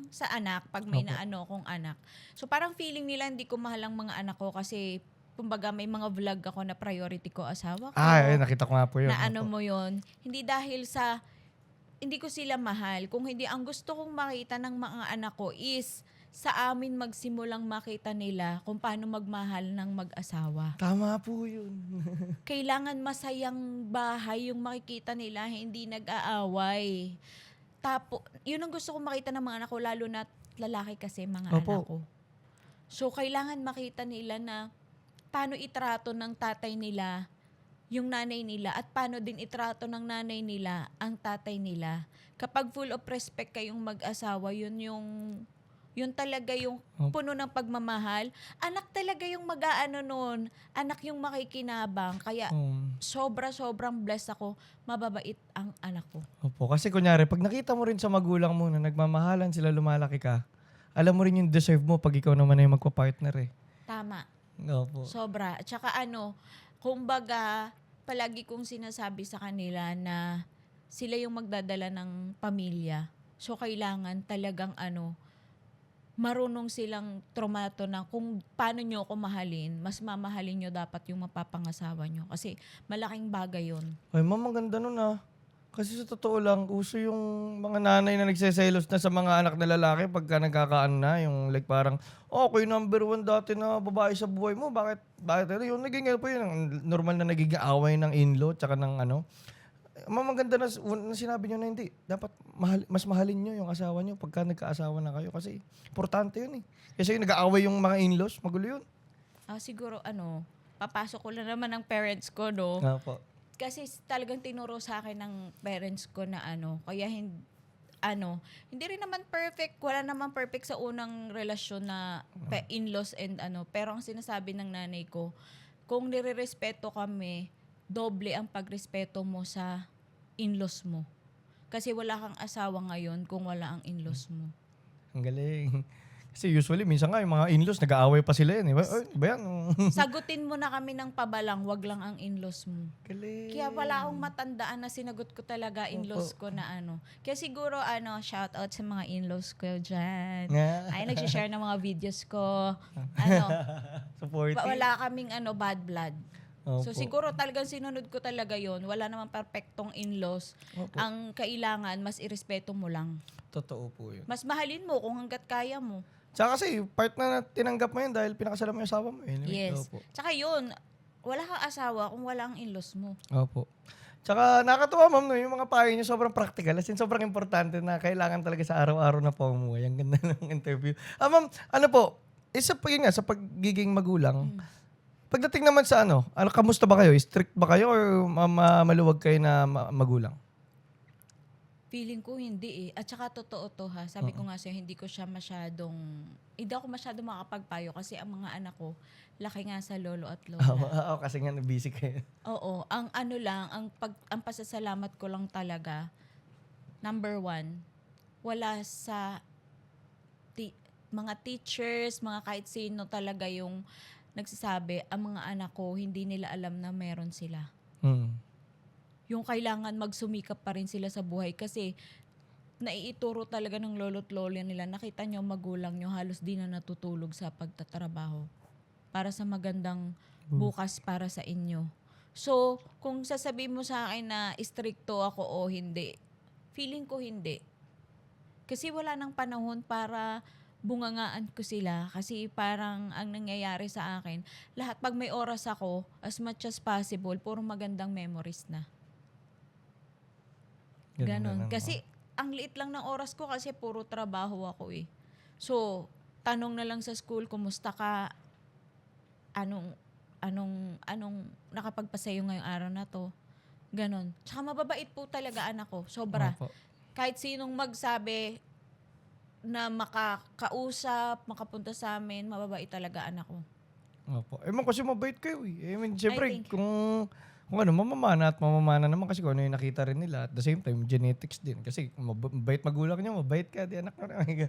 sa anak, pag may Opo. kong anak. So parang feeling nila hindi ko mahal ang mga anak ko kasi kumbaga may mga vlog ako na priority ko asawa ko. Nakita ko nga po yun. Na Opo. mo yon. Hindi dahil hindi ko sila mahal. Kung hindi, ang gusto kong makita ng mga anak ko is sa amin magsimulang makita nila kung paano magmahal ng mag-asawa. Tama po yun. Kailangan masayang bahay yung makikita nila, hindi nag-aaway. Yun ang gusto kong makita ng mga anak ko, lalo na lalaki kasi mga Opo. anak ko. So, kailangan makita nila na paano itrato ng tatay nila yung nanay nila at paano din itrato ng nanay nila ang tatay nila. Kapag full of respect kayong mag-asawa, yun talaga yung Opo. puno ng pagmamahal. Anak talaga yung mag-aano nun. Anak yung makikinabang. Kaya sobrang blessed ako. Mababait ang anak ko. Opo. Kasi kunyari, pag nakita mo rin sa magulang mo na nagmamahalan sila, lumalaki ka, alam mo rin yung deserve mo pag ikaw naman ay magpa-partner eh. Tama. Opo. Sobra. At saka kumbaga, palagi kong sinasabi sa kanila na sila yung magdadala ng pamilya. So, kailangan talagang marunong silang trumato na kung paano nyo ako mahalin, mas mamahalin nyo dapat yung mapapangasawa nyo. Kasi malaking bagay yun. Ay, ma'am, ang ganda nun ah. Kasi sa totoo lang, uso yung mga nanay na nagseselos na sa mga anak na lalaki pagka nagkakaan na. Yung like parang, okay, number 1 dati na babae sa buhay mo. Bakit yung naging po yun, normal na nagiging away ng in-law tsaka ng Ma'am, ang ganda na sinabi nyo na hindi. Dapat mas mahalin nyo yung asawa nyo pagka nagkaasawa na kayo. Kasi importante yun eh. Kasi yung nag-aaway yung mga in-laws, magulo yun. Siguro papasok ko lang naman ng parents ko, no? Opo. Kasi talagang tinuro sa akin ng parents ko na kaya hindi rin naman perfect, wala naman perfect sa unang relasyon na in-laws and pero ang sinasabi ng nanay ko, kung nirerespeto kami, doble ang pagrespeto mo sa in-laws mo. Kasi wala kang asawa ngayon kung wala ang in-laws mo. Ang galing. Kasi usually, minsan nga, yung mga in-laws, nag-aaway pa sila yun. Ba yan? Sagutin mo na kami ng pabalang, wag lang ang in-laws mo. Galing. Kaya wala akong matandaan na sinagot ko talaga in-laws ko na Kaya siguro shout out sa mga in-laws ko dyan. Ay, nag-share ng mga videos ko. Supporting. Wala kaming bad blood. Opo. So siguro talagang sinunod ko talaga yon. Wala namang perfectong in-laws. Opo. Ang kailangan, mas irespeto mo lang. Totoo po yun. Mas mahalin mo kung hanggat kaya mo. Tsaka kasi, part na tinanggap mo yun dahil pinakasalan mo yung asawa mo. Anyway, Yes. Opo. Tsaka yun, wala kang asawa kung wala ang in-laws mo. Opo. Tsaka nakakatuwa ma'am, no, yung mga payo niyo sobrang practical. As in, sobrang importante na kailangan talaga sa araw-araw na pamumuhay. Ang ganda ng interview. Ma'am, isa pa yun nga, sa pagiging magulang, pagdating naman sa kamusta ba kayo? Strict ba kayo or maluwag kayo na magulang? Feeling ko hindi eh. At saka totoo to ha. Sabi ko nga sa'yo, hindi ako masyadong makapagpayo kasi ang mga anak ko, laki nga sa lolo at lola. Oo, kasi nga busy kayo. Oo. Ang ang pasasalamat ko lang talaga, number 1, wala sa mga teachers, mga kahit sino talaga yung nagsasabi, ang mga anak ko, hindi nila alam na meron sila. Yung kailangan magsumikap pa rin sila sa buhay kasi naiituro talaga ng lolo't lola nila. Nakita nyo, magulang nyo, halos di na natutulog sa pagtatrabaho para sa magandang bukas para sa inyo. So, kung sasabihin mo sa akin na istrikto ako o hindi, feeling ko hindi. Kasi wala nang panahon para bungangaan ko sila kasi parang ang nangyayari sa akin, lahat pag may oras ako, as much as possible, puro magandang memories na. Ganon. Kasi ang liit lang ng oras ko kasi puro trabaho ako eh. So, tanong na lang sa school, kumusta ka? Anong nakapagpasayo ngayong araw na to? Ganon. Tsaka mababait po talaga anak ko. Sobra. Opo. Kahit sinong magsabi na makakausap, makapunta sa amin, mababait talaga anak ko. Opo. Ma'am, kasi mabait kayo eh. I mean, siyempre, thank you. kung mamamana naman kasi kung ano yung nakita rin nila. At the same time, genetics din. Kasi mabait magulang nyo, mabait ka, di anak na rin.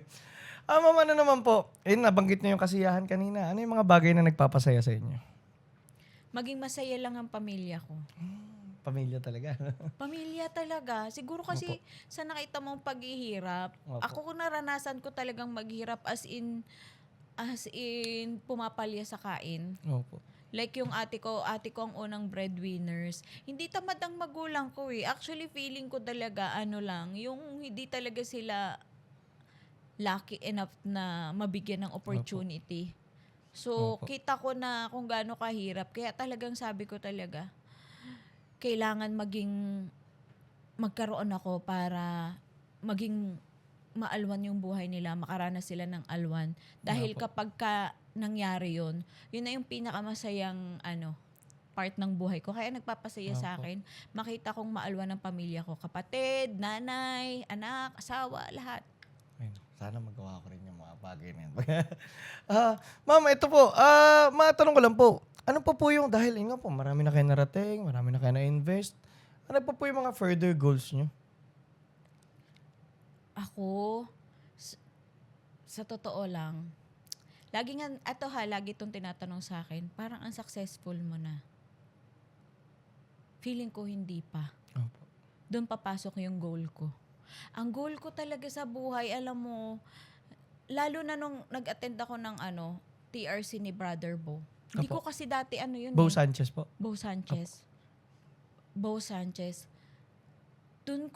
Ma'am, naman po, nabanggit nyo yung kasiyahan kanina. Ano yung mga bagay na nagpapasaya sa inyo? Maging masaya lang ang pamilya ko. Pamilya talaga. Pamilya talaga. Siguro kasi sa nakita mong paghihirap, Opo. ako kung naranasan ko talagang maghirap as in pumapalya sa kain. Opo. Like yung ate ko ang unang breadwinners. Hindi tamad ang magulang ko eh. Actually, feeling ko talaga, yung hindi talaga sila lucky enough na mabigyan ng opportunity. So, Opo. kita ko na kung gaano kahirap. Kaya talagang sabi ko talaga, kailangan magkaroon ako para maging maalwan yung buhay nila, makaranas sila ng alwan. Dahil Opo. kapag nangyari yun na yung pinakamasayang part ng buhay ko. Kaya nagpapasaya sa Opo. akin, makita kong maalwan ng pamilya ko. Kapatid, nanay, anak, asawa, lahat. Ayun, sana magawa ko rin yung mga bagay na yan. Ma'am, ito po. Matanong ko lang po. Ano po yung, dahil yun nga po, marami na kayo narating, marami na kayo na-invest. Ano po yung mga further goals nyo? Ako, sa totoo lang, lagi itong tinatanong sa akin, parang ang successful mo na. Feeling ko hindi pa. Opo. Doon papasok yung goal ko. Ang goal ko talaga sa buhay, alam mo, lalo na nung nag-attend ako ng TRC ni Brother Bo. Hindi Opo. ko kasi dati yun Bo eh. Sanchez po. Bo Sanchez. Bo Sanchez. Doon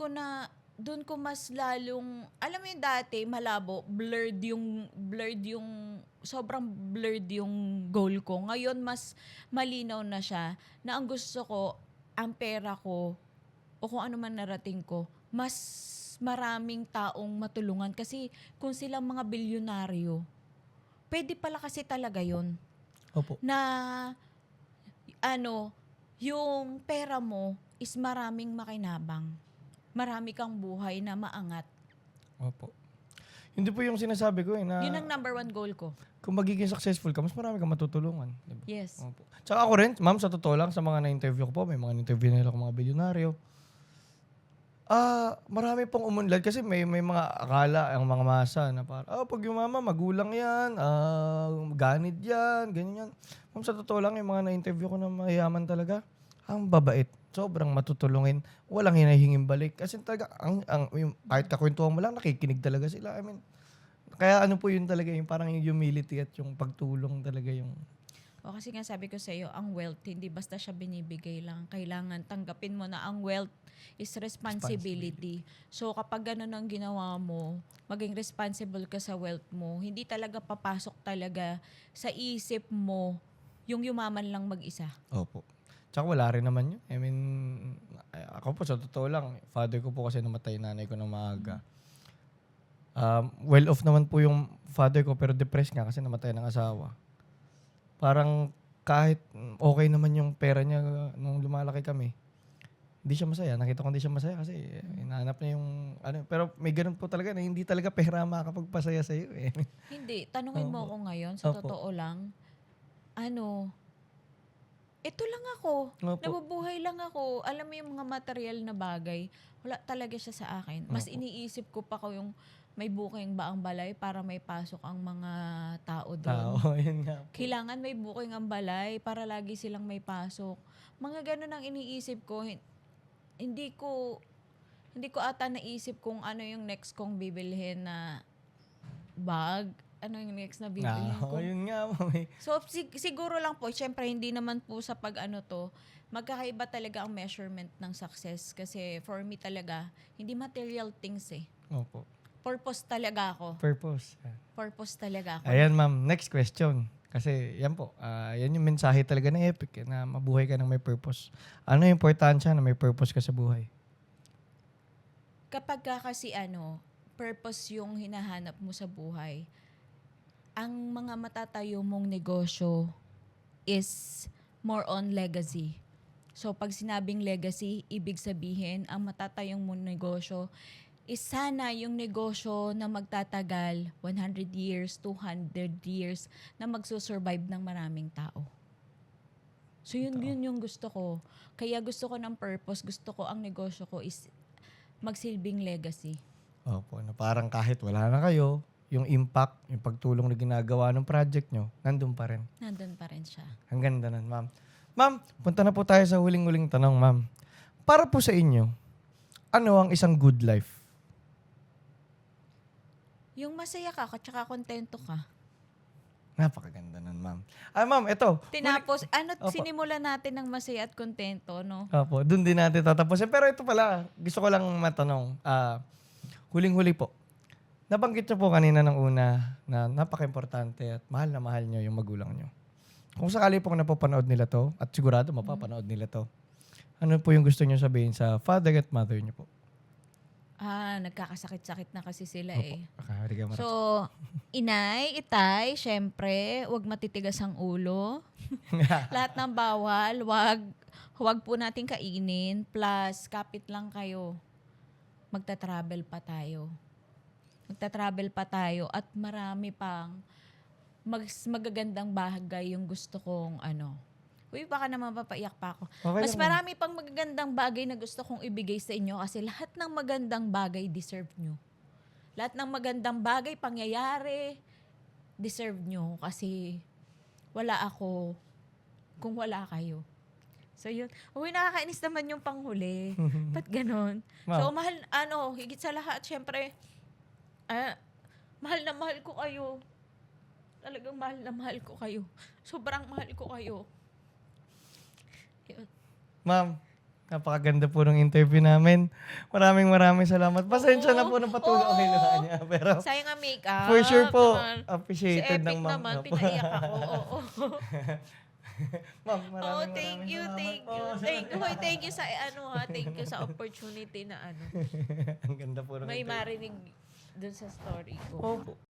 ko mas lalong, alam mo yung dati, malabo, sobrang blurred yung goal ko. Ngayon, mas malinaw na siya na ang gusto ko, ang pera ko, o kung ano man narating ko, mas maraming taong matulungan. Kasi kung silang mga bilyonaryo, pwede pala kasi talaga yon Opo. na yung pera mo is maraming makinabang. Marami kang buhay na maangat. Opo. Hindi po yung sinasabi ko na Yun ang number one goal ko. kung magiging successful ka, mas marami kang matutulungan. Diba? Yes. Opo. Tsaka ako rin, ma'am, sa totoo lang, sa mga na-interview ko po, may mga na-interview nila ko mga bilyonaryo. Marami pong umunlad kasi may mga akala ang mga masa na parang, pag yumama, magulang yan, ganid yan, ganyan. Ma'am, sa totoo lang, yung mga na-interview ko na mayaman talaga, ang babait. Sobrang matutulungin. Walang hinahinging balik. Kasi talaga, yung, kahit kakwentuhan mo lang, nakikinig talaga sila. I mean, kaya po yun talaga, yung parang yung humility at yung pagtulong talaga yung... O kasi nga sabi ko sa iyo, ang wealth, hindi basta siya binibigay lang. Kailangan tanggapin mo na ang wealth is responsibility. So kapag ganun ang ginawa mo, maging responsible ka sa wealth mo, hindi talaga papasok talaga sa isip mo yung yumaman lang mag-isa. Opo. Tsaka wala rin naman yun. I mean, ako po sa totoo lang, father ko po kasi namatay, nanay ko ng maaga. Well off naman po yung father ko pero depressed nga kasi namatay ng asawa. Parang kahit okay naman yung pera niya nung lumalaki kami, hindi siya masaya. Nakita ko hindi siya masaya kasi hinahanap niya yung pero may ganun po talaga na hindi talaga pera makakapagpasaya sa iyo eh. Hindi, tanungin mo Opo. ako ngayon, sa Opo. totoo lang, ito lang ako. Opo. Nabubuhay lang ako. Alam mo yung mga material na bagay, wala talaga siya sa akin. Mas Opo. iniisip ko pa ko yung may booking ba ang balay para may pasok ang mga tao doon. Tao, yun nga po. Kailangan may booking ang balay para lagi silang may pasok. Mga ganun ang iniisip ko. Hindi ko ata naisip kung ano yung next kong bibilhin na bag. Ano yung next na bibilhin ko. Yun nga po eh. So, siguro lang po, syempre, hindi naman po sa magkakaiba talaga ang measurement ng success. Kasi for me talaga, hindi material things eh. Opo. Purpose talaga ako. Purpose. Purpose talaga ako. Ayan ma'am, next question. Kasi yan po, yan yung mensahe talaga ng Epic na mabuhay ka ng may purpose. Ano yung importansya na may purpose ka sa buhay? Kapag kasi purpose yung hinahanap mo sa buhay, ang mga matatayo mong negosyo is more on legacy. So, pag sinabing legacy, ibig sabihin, ang matatayong mong negosyo is sana yung negosyo na magtatagal 100 years, 200 years, na magsusurvive ng maraming tao. So, yun yung gusto ko. Kaya gusto ko ng purpose, gusto ko ang negosyo ko is magsilbing legacy. Opo, na parang kahit wala na kayo, yung impact, yung pagtulong na ginagawa ng project nyo, nandun pa rin. Nandun pa rin siya. Ang ganda nun, ma'am. Ma'am, punta na po tayo sa huling-huling tanong, ma'am. Para po sa inyo, ano ang isang good life? Yung masaya ka at saka kontento ka. Napakaganda nun, ma'am. Ma'am, ito. Tinapos, Opo. sinimulan natin ng masaya at kontento, no? Opo, dun din natin tatapusin. Pero ito pala, gusto ko lang matanong. Huling-huli po. Nabanggit niyo po kanina ng una na napaka-importante at mahal na mahal niyo yung magulang niyo. Kung sakali pong napapanood nila to, at sigurado mapapanood nila to, ano po yung gusto niyo sabihin sa father at mother niyo po? Nagkakasakit-sakit na kasi sila eh. Hindi ka So, inay, itay, syempre, wag matitigas ang ulo. Lahat ng bawal, wag po natin kainin. Plus, kapit lang kayo. Magta-travel pa tayo. At marami pang magagandang bagay yung gusto kong Uy, baka naman papaiyak pa ako. Okay Mas lang. marami pang magagandang bagay na gusto kong ibigay sa inyo kasi lahat ng magandang bagay deserve nyo. Lahat ng magandang bagay, pangyayari, deserve nyo kasi wala ako kung wala kayo. So yun. Uy, nakakainis naman yung panghuli. Ba't ganon? So Ma'am. higit sa lahat, syempre, mahal na mahal ko kayo. Talagang mahal na mahal ko kayo. Sobrang mahal ko kayo. Yun. Ma'am, napakaganda po ng interview namin. Maraming salamat. Pasensya na po ng patuloy Oo. ang kinuha niya. Pero Sayang ang makeup. for sure po, Naman. Si appreciated Epic ng ma'am. naman, Opo. pinaiyak ako. Oo. Ma'am, Thank you. salamat po. Thank you sa thank you sa opportunity na Ang ganda po ng may interview. marinig dun sa story ko. Opo.